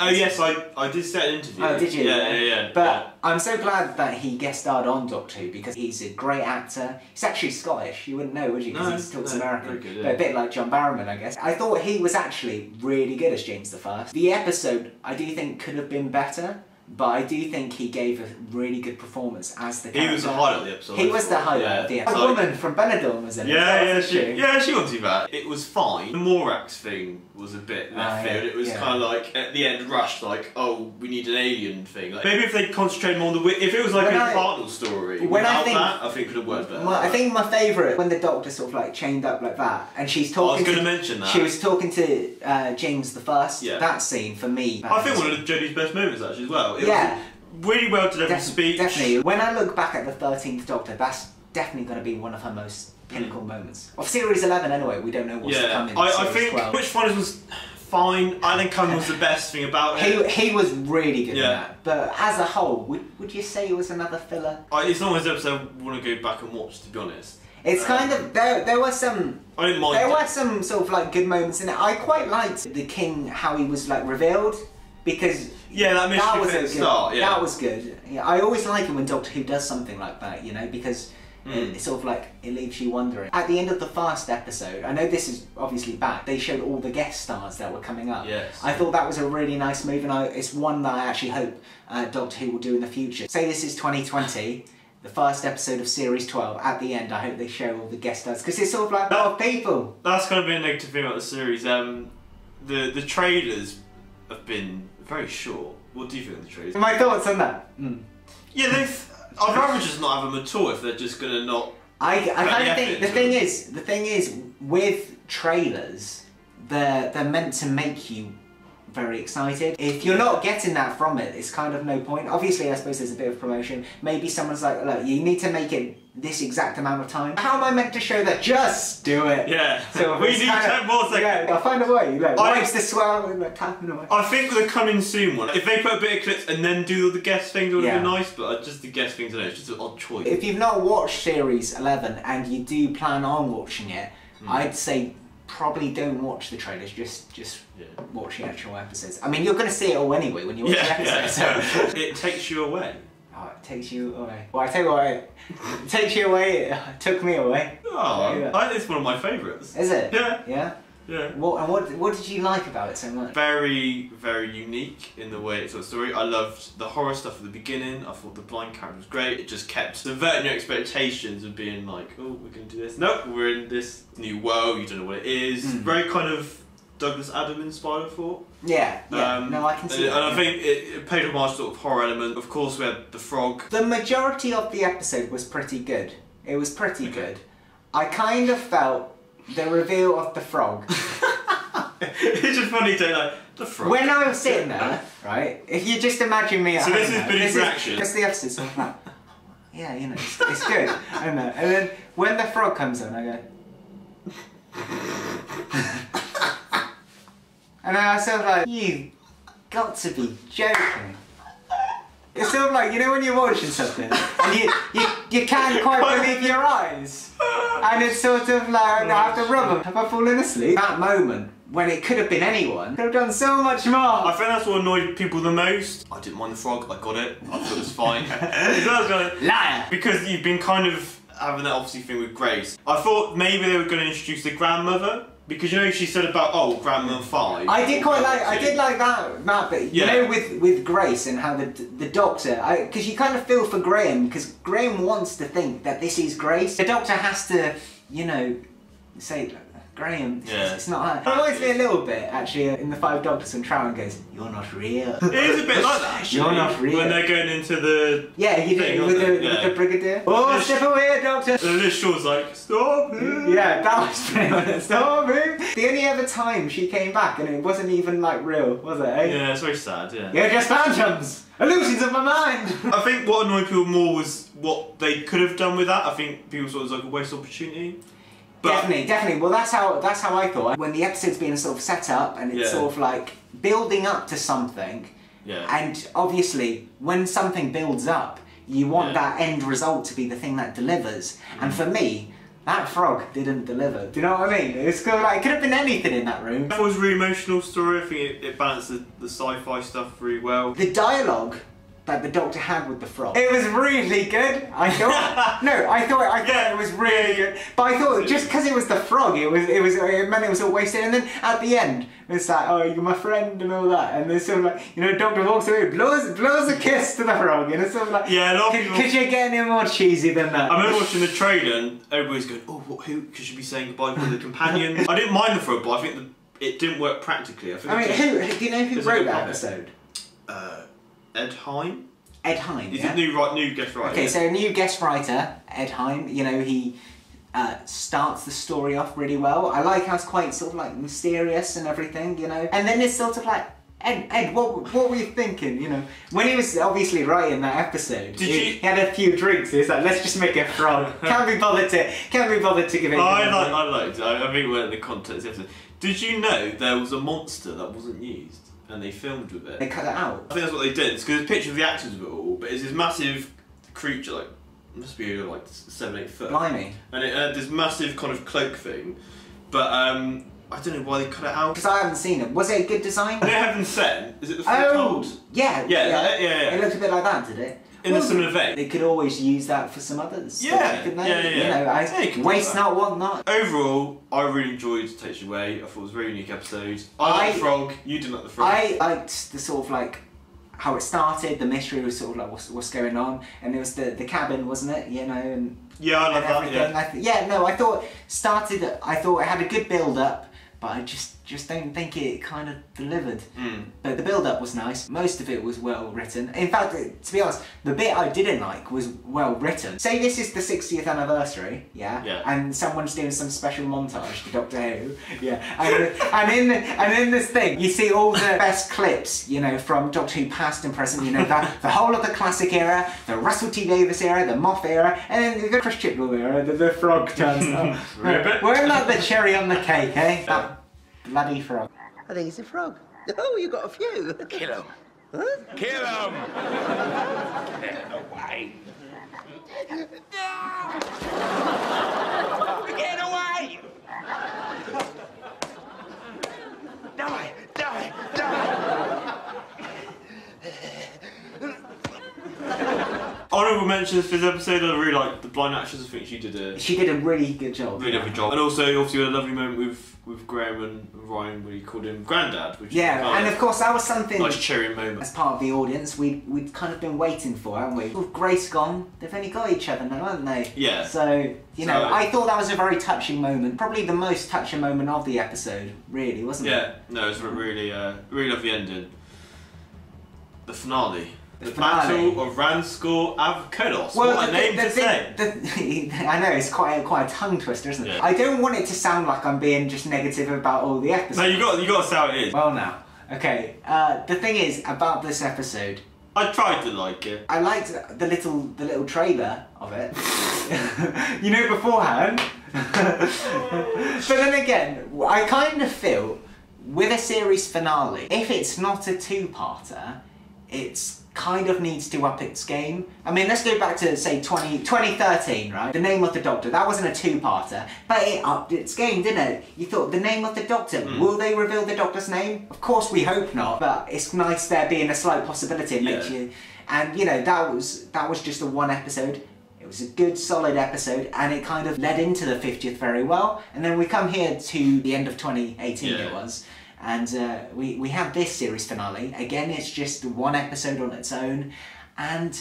Oh yes, I did see an interview. Oh, did you? Yeah. But I'm so glad that he guest starred on Doctor Who because he's a great actor. He's actually Scottish. You wouldn't know, would you? Because he talks American. Good, But a bit like John Barrowman, I guess. I thought he was actually really good as James I. The episode, I do think, could have been better. But I do think he gave a really good performance as the character. He was the highlight of the episode. He was the highlight of the episode. A woman from Benidorm was in it. She wasn't too bad. It was fine. The Morax thing was a bit left field. It was kind of like, at the end, rushed, like, oh, we need an alien thing. Like, maybe if they concentrated more on the... If it was like a partner story, I think it could have worked better. I think my favourite, when the Doctor sort of like chained up like that, and she's talking I was going to mention that. She was talking to James I. Yeah. That scene, for me... I think one of Jodie's best moments, actually, as well. It was really well delivered speech. Definitely. When I look back at the 13th Doctor, that's definitely going to be one of her most pinnacle moments. Of Series 11 anyway, we don't know what's to come in I think 12. Witchfinders was fine. I think Cummings was the best thing about it. He was really good in that. But as a whole, would you say it was another filler? It's not one of those episodes I want to go back and watch, to be honest. It's kind of... There were some... I didn't mind There were some sort of like good moments in it. I quite liked the King, how he was like revealed. Because that was a start. Yeah, that was good. Yeah, I always like it when Doctor Who does something like that, you know, because it's sort of like it leaves you wondering. At the end of the first episode, I know this is obviously back. They showed all the guest stars that were coming up. Yes. I thought that was a really nice move, and it's one that I actually hope Doctor Who will do in the future. Say this is 2020. The first episode of Series 12, at the end, I hope they show all the guest stars because it's sort of like a lot of people. That's kind of been a negative thing about the series. The trailers have been very short. What do you think of the trailers? My thoughts on that? Yeah, I'd rather just not have them at all if they're just going to not... I kind of think the thing is with trailers, they're meant to make you very excited. If you're not getting that from it, it's kind of no point. Obviously, I suppose there's a bit of promotion. Maybe someone's like, look, you need to make it this exact amount of time. How am I meant to show that? Just do it. Yeah. So we need 10 more seconds. Yeah, I'll find a way. Like, wipes the swell and like tapping away. I think the coming soon one, if they put a bit of clips and then do all the guest things, it would have been nice, but just the guest things, I know, it's just an odd choice. If you've not watched Series 11 and you do plan on watching it, I'd say probably don't watch the trailers, just watch the actual episodes. I mean, you're going to see it all anyway when you watch the episodes. So. It takes you away. Oh, it takes you away. Well, I tell you what, it takes you away, it took me away. Oh, I think it's one of my favourites. Is it? Yeah. Yeah? Yeah. What did you like about it so much? Very, very unique in the way it's a story. I loved the horror stuff at the beginning. I thought the blind character was great. It just kept subverting your expectations of being like, oh, we're going to do this. Nope, we're in this new world. You don't know what it is. Very kind of Douglas Adam inspired, I thought. Yeah, no, I can see that. And I think it paid homage to sort of horror element. Of course, we had the frog. The majority of the episode was pretty good. It was pretty good. I kind of felt the reveal of the frog. It's just funny to like the frog. When I was sitting there, right? If you just imagine me at home, this is Billy's reaction. That's the episode. So I'm like, yeah, you know, it's good. I know. And then when the frog comes on, I go. And then I was sort of like, you got to be joking. It's sort of like, you know when you're watching something and you can't quite believe your eyes, and it's sort of like, I have to rub them. Have I fallen asleep? That moment, when it could have been anyone, could have done so much more. I think that's what annoyed people the most. I didn't mind the frog, I got it. I thought it was fine. Liar! Because you've been kind of having that obviously thing with Grace. I thought maybe they were going to introduce the grandmother. Because you know she said about, oh, Grandma 5. I did like that bit. You know, with Grace and how the doctor, because you kind of feel for Graham, because Graham wants to think that this is Grace. The doctor has to, you know, say, Graham, it's not her. It reminds me a little bit, actually, in the Five Doctors when Trowan goes, you're not real. It is a bit like that, actually. You're not real. When they're going into the... Yeah, you do, with the Brigadier. Oh, step away, Doctor! And Liz Shaw's like, stop him! Yeah, that was pretty much stop him! The only other time she came back, and it wasn't even, like, real, was it, eh? Yeah, it's very sad, yeah. You're just phantoms! Illusions of my mind! I think what annoyed people more was what they could have done with that. I think people thought it was like a waste opportunity. But definitely. Well, that's how I thought. When the episode's being sort of set up and it's sort of like building up to something, and obviously when something builds up, you want that end result to be the thing that delivers. And for me, that frog didn't deliver. Do you know what I mean? It's kind of like, it could have been anything in that room. That was a really emotional story. I think it balanced the sci-fi stuff really well. The dialogue that the Doctor had with the frog, it was really good. I thought. I thought it was really good. But I thought just because it was the frog, it meant it was all wasted. And then at the end, it's like, oh, you're my friend and all that. And there's sort of like, you know, Doctor walks away, blows a kiss to the frog, and it's sort of like, yeah, a lot of people. Could you get any more cheesy than that? I remember watching the trailer and everybody's going, oh, who? Because you'd be saying goodbye to the companion. I didn't mind the frog, but I think it didn't work practically. I mean, do you know who wrote that episode? Ed Hine. Ed Hine, He's a new guest writer. Okay, so a new guest writer, Ed Hine, you know, he starts the story off really well. I like how it's quite sort of like mysterious and everything, you know. And then it's sort of like, Ed, what were you thinking, you know? When he was obviously writing that episode, he had a few drinks, he's like, let's just make a frog. Can't be bothered to give it. I think we're in the context of the episode. Did you know there was a monster that wasn't used? And they filmed with it. They cut it out. I think that's what they did. It's because there's a picture of the actors of it all, but it's this massive creature, like, must be like 7-8 foot. Blimey. And it had this massive kind of cloak thing, but I don't know why they cut it out. Because I haven't seen it. Was it a good design? In Heaven Sent, is it the Foretold? Yeah. It looked a bit like that, did it? In a similar vein. They could always use that for some others. Yeah. Couldn't they? You know, waste not, want not. Overall, I really enjoyed Takes You Away. I thought it was a very unique episode. I liked the frog, you didn't like the frog. I liked the sort of like how it started, the mystery was sort of like what's going on, and it was the cabin, wasn't it? You know, and I love that. Yeah. I thought it had a good build up, but I just don't think it kind of delivered. But the build-up was nice. Most of it was well written. In fact, to be honest, the bit I didn't like was well written. Say this is the 60th anniversary, and someone's doing some special montage to Doctor Who, and in this thing, you see all the best clips, you know, from Doctor Who past and present, you know, the whole of the classic era, the Russell T Davies era, the Moff era, and then the Chris Chibnall era, the frog turns up. We're not the cherry on the cake, eh? That bloody frog. I think it's a frog. Oh, you got a few. Kill him. Huh? Kill him! Get away! Get away! Die! Die! Die! Honourable mentions for this episode, I really like the blind actress. I think she did a really good job. Really good job. And also, obviously, we had a lovely moment with Graham and Ryan when he called him Grandad. Which and of course that was something nice cherry moment. As part of the audience, we'd kind of been waiting for, haven't we? With Grace gone, they've only got each other now, haven't they? Yeah. So, you know, I thought that was a very touching moment. Probably the most touching moment of the episode, really, wasn't it? Yeah. No, it was a really lovely ending. The finale. The Battle of Ranskoor Avkodos. Well, what a name to say! I know, it's quite a tongue twister, isn't it? Yeah. I don't want it to sound like I'm being just negative about all the episodes. No, you got to say how it is. Well now, okay. The thing is about this episode, I tried to like it. I liked the little trailer of it. You know, beforehand. But then again, I kind of feel with a series finale, if it's not a two-parter, it's kind of needs to up its game. I mean, let's go back to, say, 2013, right? The Name of the Doctor. That wasn't a two-parter, but it upped its game, didn't it? You thought, the Name of the Doctor, will they reveal the Doctor's name? Of course we hope not, but it's nice there being a slight possibility. It makes you... And, you know, that was just a one episode. It was a good, solid episode, and it kind of led into the 50th very well. And then we come here to the end of 2018, it was. And we have this series finale. Again, it's just one episode on its own. And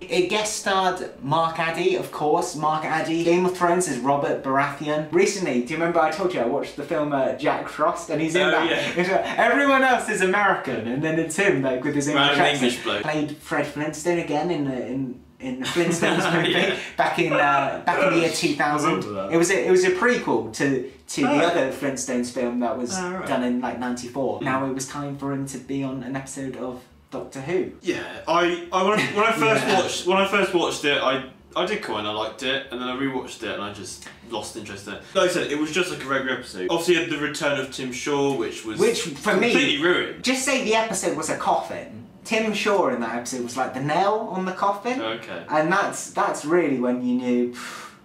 it guest starred Mark Addy, of course. Mark Addy. Game of Thrones is Robert Baratheon. Recently, do you remember I told you I watched the film Jack Frost? And he's in that. Yeah. Everyone else is American, and then it's him, like, with his English bloke. Played Fred Flintstone again in the Flintstones movie back in the year 2000. It was a prequel to the other Flintstones film that was done in like '94. Now it was time for him to be on an episode of Doctor Who. Yeah, when I first watched it, I did kind of liked it, and then I rewatched it and I just lost interest in it. Like I said, it was just like a regular episode. Obviously, you had the return of Tim Shaw, which for completely me ruined. Just say the episode was a coffin. Tim Shaw in that episode was like the nail on the coffin. Okay. And that's really when you knew.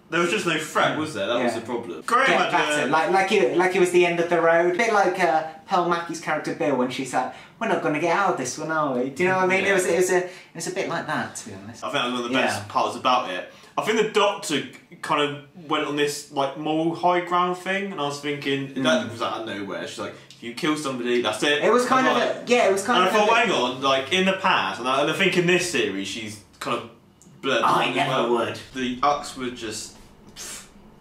There was just no threat, was there? That was the problem. Graham Get better. Like it was the end of the road. A bit like Pearl Mackie's character Bill when she said, "We're not going to get out of this one, are we?" Do you know what I mean? It was a bit like that, to be honest. I think that was one of the best parts about it. I think the Doctor kind of went on this like moral high ground thing, and I was thinking that was out of nowhere. She's like, if you kill somebody, that's it. It was kind of it was kind of. And I thought, hang on, like in the past, and I think in this series she's kind of blurred. I never would. The Ucks were just.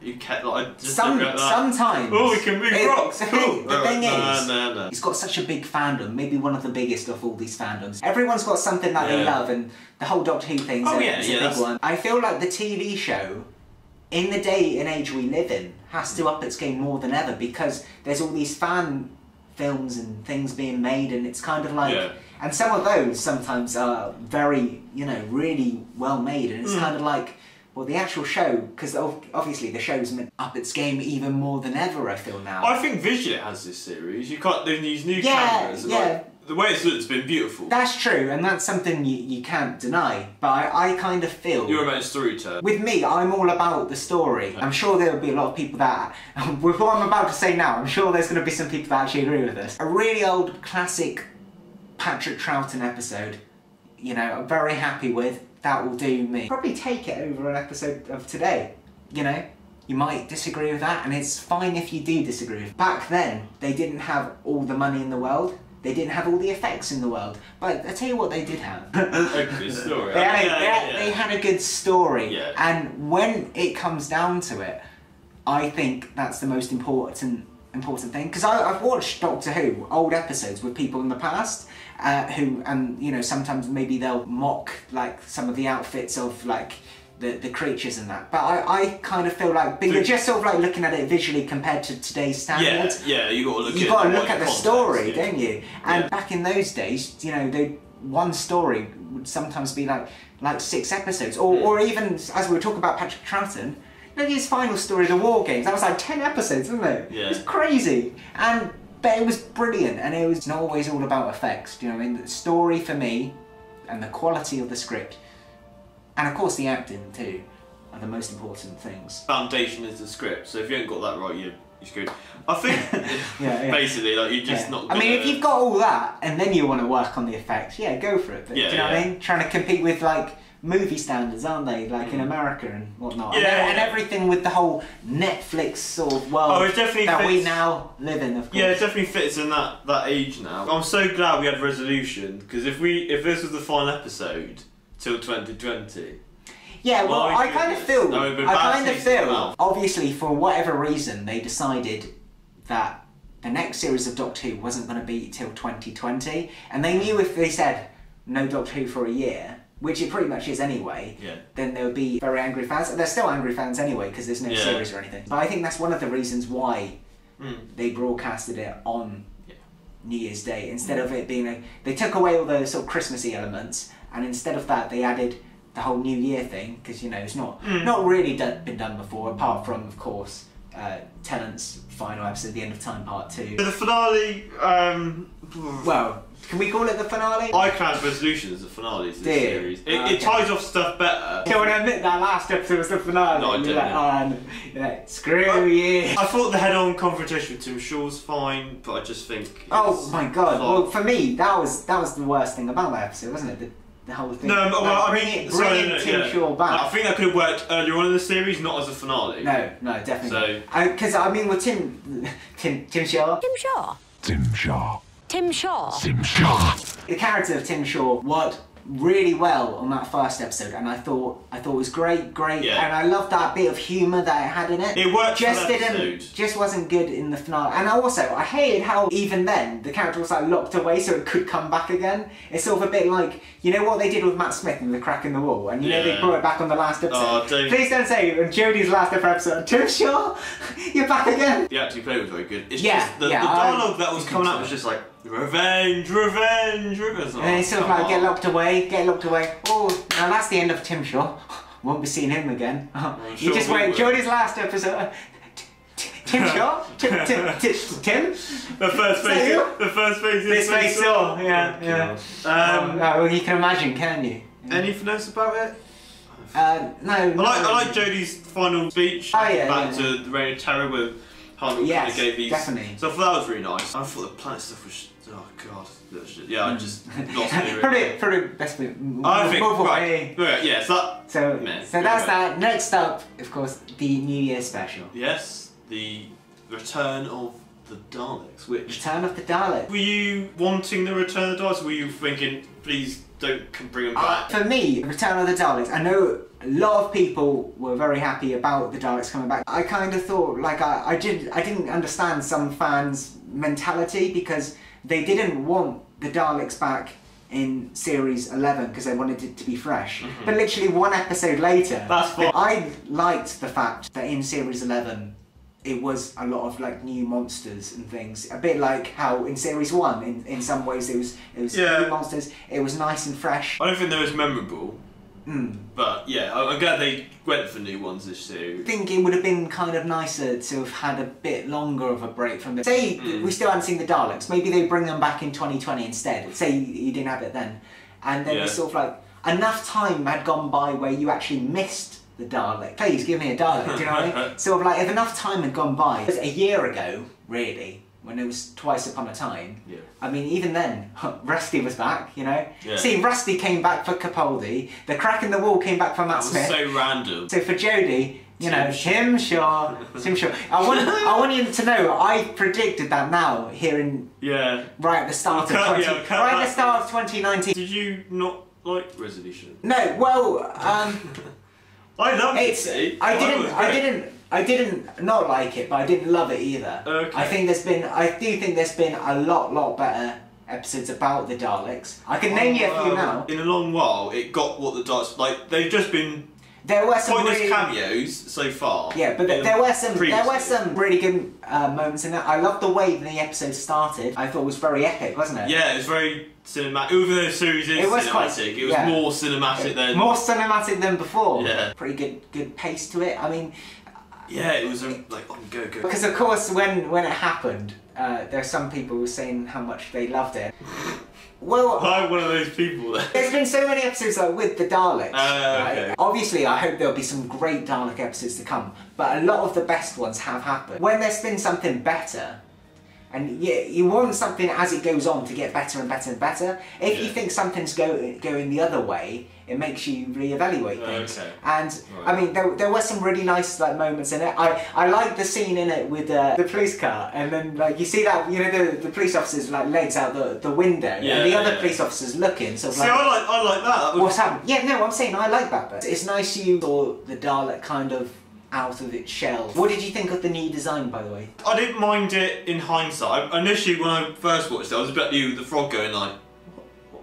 You kept like sometimes. Oh, we can move rocks. The thing is, he's got such a big fandom, maybe one of the biggest of all these fandoms. Everyone's got something that they love, and the whole Doctor Who thing's a big one. I feel like the TV show, in the day and age we live in, has to up its game more than ever because there's all these fan films and things being made, and it's kind of like, and some of those sometimes are very, really well made, and it's kind of like. Well, the actual show, because obviously the show's meant up its game even more than ever, I feel now. I think visually it has this series. You can't do these new cameras. Like, the way it's looked has been beautiful. That's true, and that's something you can't deny. But I kind of feel... You're about storytelling. With me, I'm all about the story. Okay. I'm sure there will be a lot of people that... With what I'm about to say now, I'm sure there's going to be some people that actually agree with this. A really old, classic Patrick Troughton episode, I'm very happy with. That will do me. Probably take it over an episode of today, You might disagree with that, and it's fine if you do disagree with it. Back then, they didn't have all the money in the world. They didn't have all the effects in the world. But I tell you what they did have. A good story. They had a good story. Yeah. And when it comes down to it, I think that's the most important thing. Because I've watched Doctor Who, old episodes with people in the past, who, and sometimes maybe they'll mock like some of the outfits of like the creatures and that, but I kind of feel like, but you're just sort of like looking at it visually compared to today's standards. Yeah, you got to look at the story, don't you? And back in those days, one story would sometimes be like 6 episodes, or even as we were talking about Patrick Troughton. His final story, The War Games, that was like 10 episodes, wasn't it? Yeah. It was crazy. But it was brilliant, and it was not always all about effects, do you know what I mean? The story for me, and the quality of the script, and of course the acting too, are the most important things. Foundation is the script, so if you ain't got that right, you're screwed. I think, basically, like, you're just not gonna... I mean, if you've got all that, and then you want to work on the effects, go for it. But, do you know what I mean? Trying to compete with, like, movie standards, aren't they? Like in America and whatnot. And everything with the whole Netflix sort of world we now live in, of course. Yeah, it definitely fits in that age now. I'm so glad we had Resolution, because if this was the final episode till 2020... Yeah, well, I kind of feel, obviously for whatever reason, they decided that the next series of Doctor Who wasn't going to be till 2020, and they knew if they said no Doctor Who for a year, which it pretty much is anyway, then there would be very angry fans. They're still angry fans anyway, because there's no series or anything. But I think that's one of the reasons why they broadcasted it on New Year's Day, instead of it being they took away all the sort of Christmassy elements, and instead of that they added the whole New Year thing, because it's not really been done before, apart from, of course, Tennant's final episode, The End of Time Part 2. The finale Well, can we call it the finale? I class Resolution as the finale of this Dear. series. It ties off stuff better. So when I admit that last episode was the finale, No, I you're don't like, oh, no. You're like, screw you. I thought the head-on confrontation with Tim Shaw's fine, but I just think. Oh my god! Well, for me, that was the worst thing about that episode, wasn't it? The whole thing. No, well, I bringing mean, Tim Shaw back. I think that could have worked earlier on in the series, not as a finale. No, definitely. Because I mean, with Tim Shaw. Tim Shaw? Tim Shaw. Tim Shaw? Tim Shaw. The character of Tim Shaw worked really well on that first episode, and I thought it was great, Yeah. and I loved that bit of humour that it had in it. It worked just for that episode. just wasn't good in the finale. And I hated how even then the character was like locked away so it could come back again. It's sort of a bit like, you know what they did with Matt Smith in The Crack in the Wall, and you know they brought it back on the last episode. Please don't say on Jodie's last episode, Tim Shaw, you're back again. The acting play was very good. It's Yeah, just the yeah, dialogue that was coming out was just like revenge. And it's sort of like get locked away. Oh, now that's the end of Tim Shaw. Won't be seeing him again. You just wait. Jodie's last episode. Tim Shaw? Tim? The first face. This face saw. Yeah. Well, you can imagine, can you? Anything else about it? No. I like Jodie's final speech back to the Reign of Terror with Harley kind of gave these. Definitely. So I thought that was really nice. I thought the planet stuff was. Oh god. Yeah, I just lost me. Probably best bit. I think. Right. Yeah. So that's that. Next up, of course, the New Year special. Yes, the Return of the Daleks. Which Return of the Daleks. were you wanting the Return of the Daleks? Or were you thinking, please don't bring them back? For me, Return of the Daleks. I know a lot of people were very happy about the Daleks coming back. I kind of thought, like, I didn't understand some fans' mentality because they didn't want the Daleks back in series 11 because they wanted it to be fresh. But literally one episode later, That's fine. I liked the fact that in series 11 it was a lot of like new monsters and things. A bit like how in series 1 in some ways it was new monsters. It was nice and fresh. I don't think they was memorable. But yeah, I'm glad they went for new ones this series. I think it would have been kind of nicer to have had a bit longer of a break from it. Say we still hadn't seen the Daleks, maybe they bring them back in 2020 instead. Say you didn't have it then. And then it's sort of like, enough time had gone by where you actually missed the Dalek. Please give me a Dalek, do you know what I mean? Sort of like, if enough time had gone by, it was a year ago, really, when it was Twice Upon a Time. Yeah. I mean, even then, Rusty was back, you know? Yeah. See, Rusty came back for Capaldi, The Crack in the Wall came back for Matt Smith. That was so random. So for Jodie, you know, Tim Shaw. I want you to know, I predicted that now, here in... Yeah. Right at the start of 2019. Did you not like Resolution? No, well, I loved it. I didn't not like it, but I didn't love it either. Okay. I do think there's been a lot better episodes about the Daleks. I can name you a few now. In a long while, it got what the Daleks like. They've just been there were some pointless really, cameos so far. Yeah, but there were some really good moments in it. I loved the way the episode started. I thought it was very epic, wasn't it? Yeah, it was very cinematic. Even though the series is cinematic, it was more cinematic than before. Yeah. Pretty good pace to it. I mean. Yeah, it was like on go. Because of course, when it happened, there are some people who were saying how much they loved it. Well, I'm one of those people. There's been so many episodes like with the Daleks. Okay. Right? Obviously, I hope there'll be some great Dalek episodes to come, but a lot of the best ones have happened. When there's been something better, and you want something as it goes on to get better and better and better. If you think something's going the other way, it makes you reevaluate things. Okay. And I mean, there were some really nice like moments in it. I liked the scene in it with the police car, and then like you see that the police officer's like legs out the window, and the other police officers looking. So see, I like that. What's happened? Yeah, no, I'm saying I like that bit. It's nice you saw the Dalek kind of out of its shell. What did you think of the new design, by the way? I didn't mind it in hindsight. Initially, when I first watched it, I was a bit the frog going like,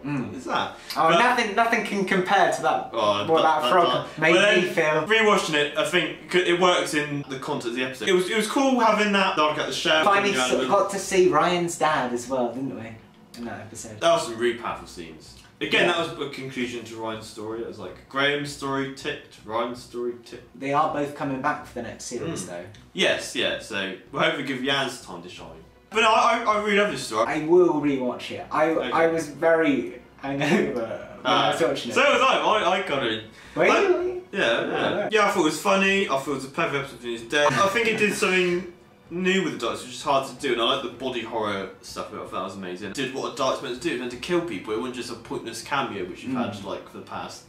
what is that? Oh, but nothing can compare to that. That frog made me feel. Rewatching it, I think it works in the context of the episode. It was cool having that Dalek at the shell. Finally got to see Ryan's dad as well, didn't we? In that episode. That was some really powerful scenes. Again, that was a conclusion to Ryan's story. It was like Graham's story ticked, Ryan's story ticked. They are both coming back for the next series, though. Yes, yeah. So we'll hopefully give Yaz time to shine. But no, I really love this story. I will rewatch it. I was very hungover when I was watching it. So was I got it. Were you? Yeah, I thought it was funny. I thought it was a perfect episode of his death. I think it did something new with the Daleks, which is hard to do, and I like the body horror stuff. I thought that was amazing. It did what a Dalek's meant to do, it meant to kill people. It wasn't just a pointless cameo, which you've had like for the past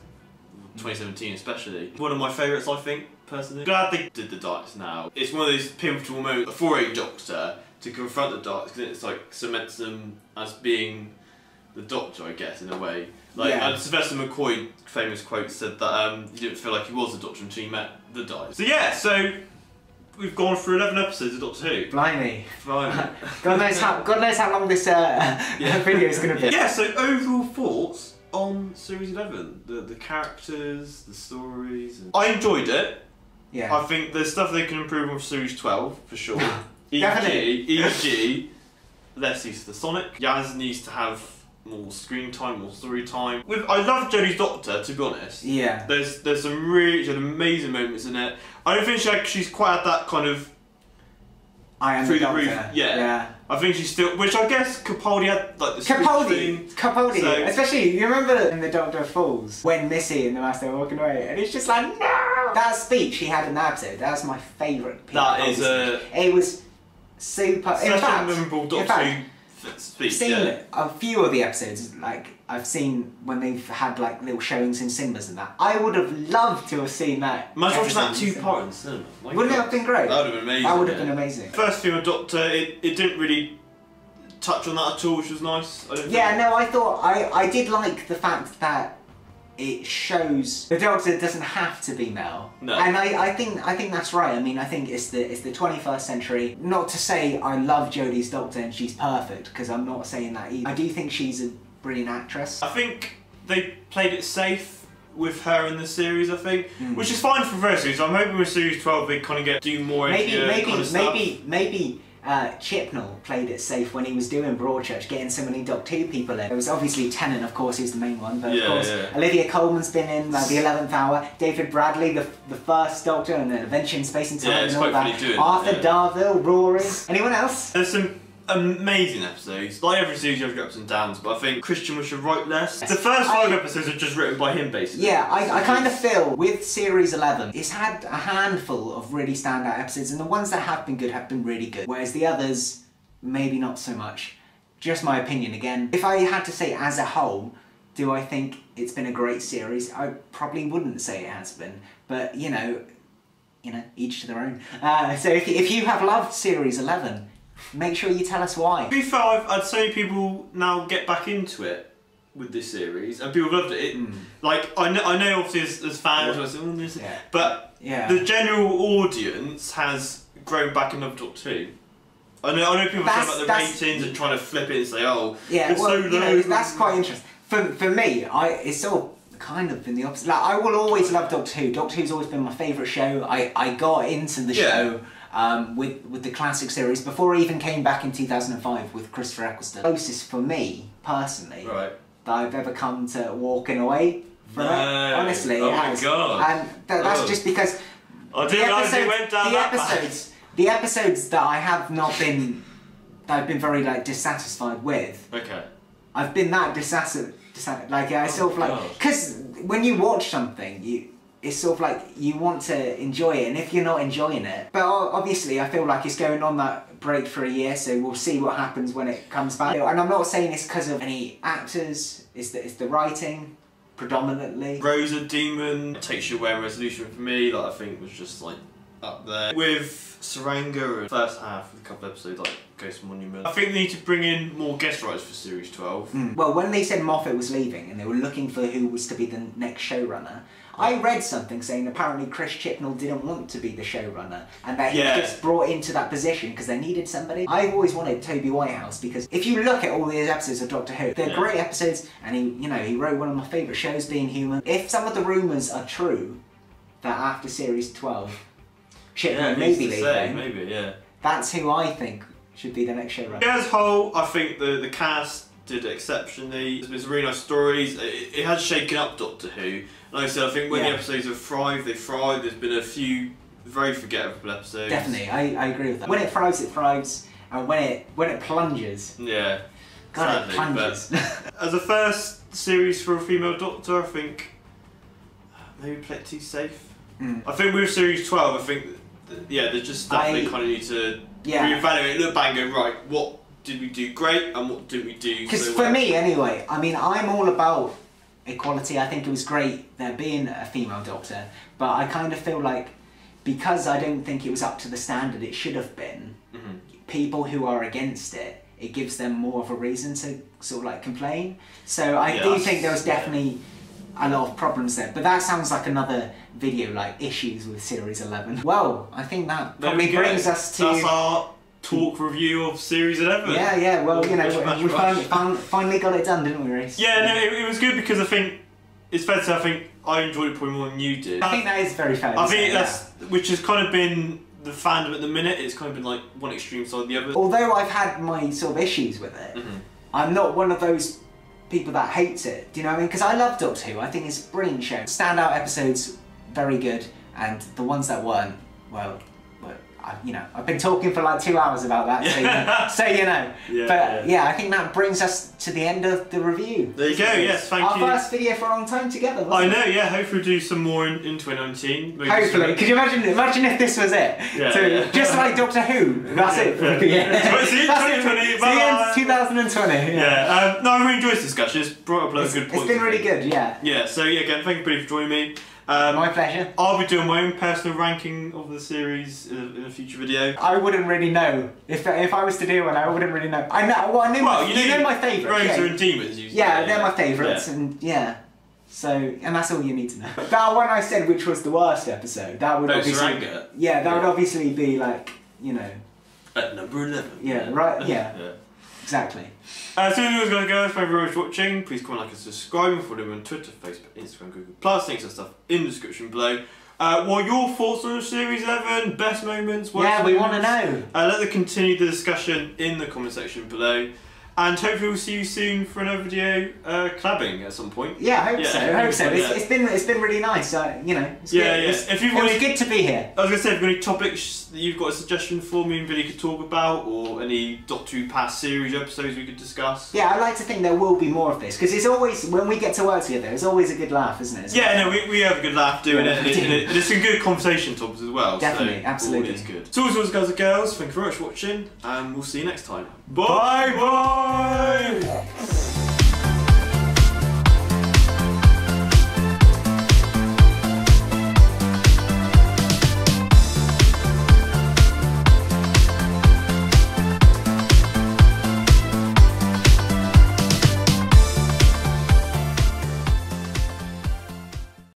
2017 especially. One of my favourites, I think, personally. Glad they did the Daleks now. It's one of those pivotal moments for a Doctor to confront the Daleks, because it's like cements them as being the Doctor, I guess, in a way. Like, and Sylvester McCoy, famous quote, said that he didn't feel like he was the Doctor until he met the Daleks. So yeah, so we've gone through 11 episodes of Doctor Who. Blimey. Blimey. God knows how long this video is going to be. Yeah, so overall thoughts on Series 11. The characters, the stories. I enjoyed it. Yeah. I think there's stuff they can improve on Series 12, for sure. Definitely. E.g. less use of the Sonic. Yaz needs to have more screen time, more story time. I love Jodie's Doctor, to be honest. Yeah. There's some really amazing moments in it. I don't think she's quite at that kind of I am through the the roof. Doctor. Yeah. I think she's still, which I guess Capaldi had like the Capaldi, so, especially you remember in the Doctor Falls when Missy and the Master are walking away, and it's just like no. That speech he had in that episode, that was my favourite. That is it was super. In fact, memorable Doctor Who speech. I've seen a few of the episodes, like I've seen when they've had like little showings in cinemas and that. I would have loved to have seen that. Imagine watching that two-part in cinema. Wouldn't it have been great? That would have been amazing. That would have been amazing. First female Doctor, it didn't really touch on that at all, which was nice. I thought I did like the fact that it shows the Doctor doesn't have to be male. No. And I think that's right. I mean, I think it's the 21st century. Not to say I love Jodie's Doctor and she's perfect, because I'm not saying that either. I do think she's a brilliant actress. I think they played it safe with her in the series, I think, which is fine for the first series. I'm hoping with Series 12 they kind of do more kind of stuff. Maybe Chibnall played it safe when he was doing Broadchurch, getting so many Doctor Who people in. There was obviously Tennant, of course, who's the main one, but of course Olivia Colman's been in the 11th Hour, David Bradley, the first Doctor, and then Adventure in Space and Time, and all that. Arthur Darvill, Rory. Anyone else? There's some amazing episodes. Like every series, you have your ups and downs, but I think Christian should write less. The first 5 episodes are just written by him, basically. Yeah, I kind of feel with Series 11, it's had a handful of really standout episodes, and the ones that have been good have been really good, whereas the others, maybe not so much. Just my opinion again. If I had to say as a whole, do I think it's been a great series? I probably wouldn't say it has been, but you know, each to their own. So if you have loved Series 11, make sure you tell us why. To be fair, I'd say people now get back into it with this series, and people loved it. Like I know obviously as fans, but the general audience has grown back in love with Doctor Who. I know people talk about the ratings and trying to flip it and say, oh, it's so low. That's quite interesting. For me, it's sort of kind of been the opposite. Like I will always love Doctor Who. Doctor Who's always been my favourite show. I got into the show with the classic series before I even came back in 2005 with Christopher Eccleston. Closest for me, personally, that I've ever come to walking away from it. Honestly, oh my god! And that's just because the episodes that I have not been, that I've been very like dissatisfied with. Okay. I've been that dissatisfied. Like I sort of like, because when you watch something, it's sort of like you want to enjoy it, and if you're not enjoying it, but obviously I feel like it's going on that break for a year, so we'll see what happens when it comes back. And I'm not saying it's because of any actors, it's the writing predominantly. Rosa Demon takes you away in resolution for me, like I think was just like up there. With Saranga and first half of a couple of episodes like Ghost Monument. I think they need to bring in more guest writers for Series 12. Well, when they said Moffat was leaving and they were looking for who was to be the next showrunner, I read something saying apparently Chris Chibnall didn't want to be the showrunner and that he was just brought into that position because they needed somebody. I've always wanted Toby Whitehouse because if you look at all these episodes of Doctor Who, they're great episodes, and he wrote one of my favourite shows, Being Human. If some of the rumours are true that after Series 12 Chibnall may be leaving, that's who I think should be the next showrunner. As a whole, I think the cast did exceptionally. There's been some really nice stories. It has shaken up Doctor Who. Like I said, I think when the episodes have thrived, they thrive. There's been a few very forgettable episodes. Definitely, I agree with that. When it thrives, and when it plunges, Yeah. God, Sadly, it plunges. but as a first series for a female Doctor, I think maybe play it too safe. I think with series 12, I think there's just stuff they kind of need to reevaluate, look back and go, right, what did we do great and what did we do? Because so for me, anyway, I mean, I'm all about equality. I think it was great there being a female Doctor, but I kind of feel like because I don't think it was up to the standard it should have been, people who are against it, it gives them more of a reason to sort of like complain. So I do think there was definitely a lot of problems there. But that sounds like another video, like issues with Series 11. Well, I think that probably brings us to... That's our talk review of Series 11. Yeah, well, you know, we finally got it done, didn't we, Reece? Yeah, no, it was good because I think, it's fair to say, I think I enjoyed it probably more than you did. I think that is very fair I think that's, which has kind of been the fandom at the minute, it's kind of been like one extreme side of the other. Although I've had my sort of issues with it, I'm not one of those people that hates it, do you know what I mean? Because I love Doctor Who, I think it's a brilliant show. Standout episodes, very good, and the ones that weren't, well, I've been talking for like 2 hours about that, so you know. Yeah, I think that brings us to the end of the review. There you go, yes, thank you. Our first video for a long time together, wasn't it? I know, yeah, hopefully we'll do some more in 2019. Maybe hopefully, could you imagine if this was it? Just like Doctor Who, that's it for the end. See you in 2020, bye. 2020. Yeah, no, I really enjoyed this discussion, it's brought up a lot of good points. It's been really good, yeah. Yeah, so yeah, again, thank you everybody for joining me. My pleasure. I'll be doing my own personal ranking of the series in a future video. I wouldn't really know. If I was to do one, I wouldn't really know. I know, well, you know my favourites. Rosa and Demons usually. Yeah, they're my favourites, and so, and that's all you need to know. But that one I said, which was the worst episode, that would obviously... that would obviously be like, you know... At number 11. Yeah, right, yeah. Exactly. So anyway, guys, thank you very much for watching. Please comment, like and subscribe, and follow me on Twitter, Facebook, Instagram, Google+. Links and stuff in the description below. What are your thoughts on Series 11? Best moments? Worst we want to know. Let's continue the discussion in the comment section below. And hopefully we'll see you soon for another video collabing at some point. Yeah, I hope so. It's been really nice. You know, it's good. It was good to be here. I was going to say, if you've got any topics that you've got a suggestion for me and Billy could talk about, or any Doctor Who past series episodes we could discuss. Yeah, I like to think there will be more of this, because it's always, when we get to work together, it's always a good laugh, isn't it? We have a good laugh doing it, and it's some good conversation topics as well. Definitely, so absolutely. It's good. So always, guys and girls, thank you very much for watching, and we'll see you next time. Bye! Bye!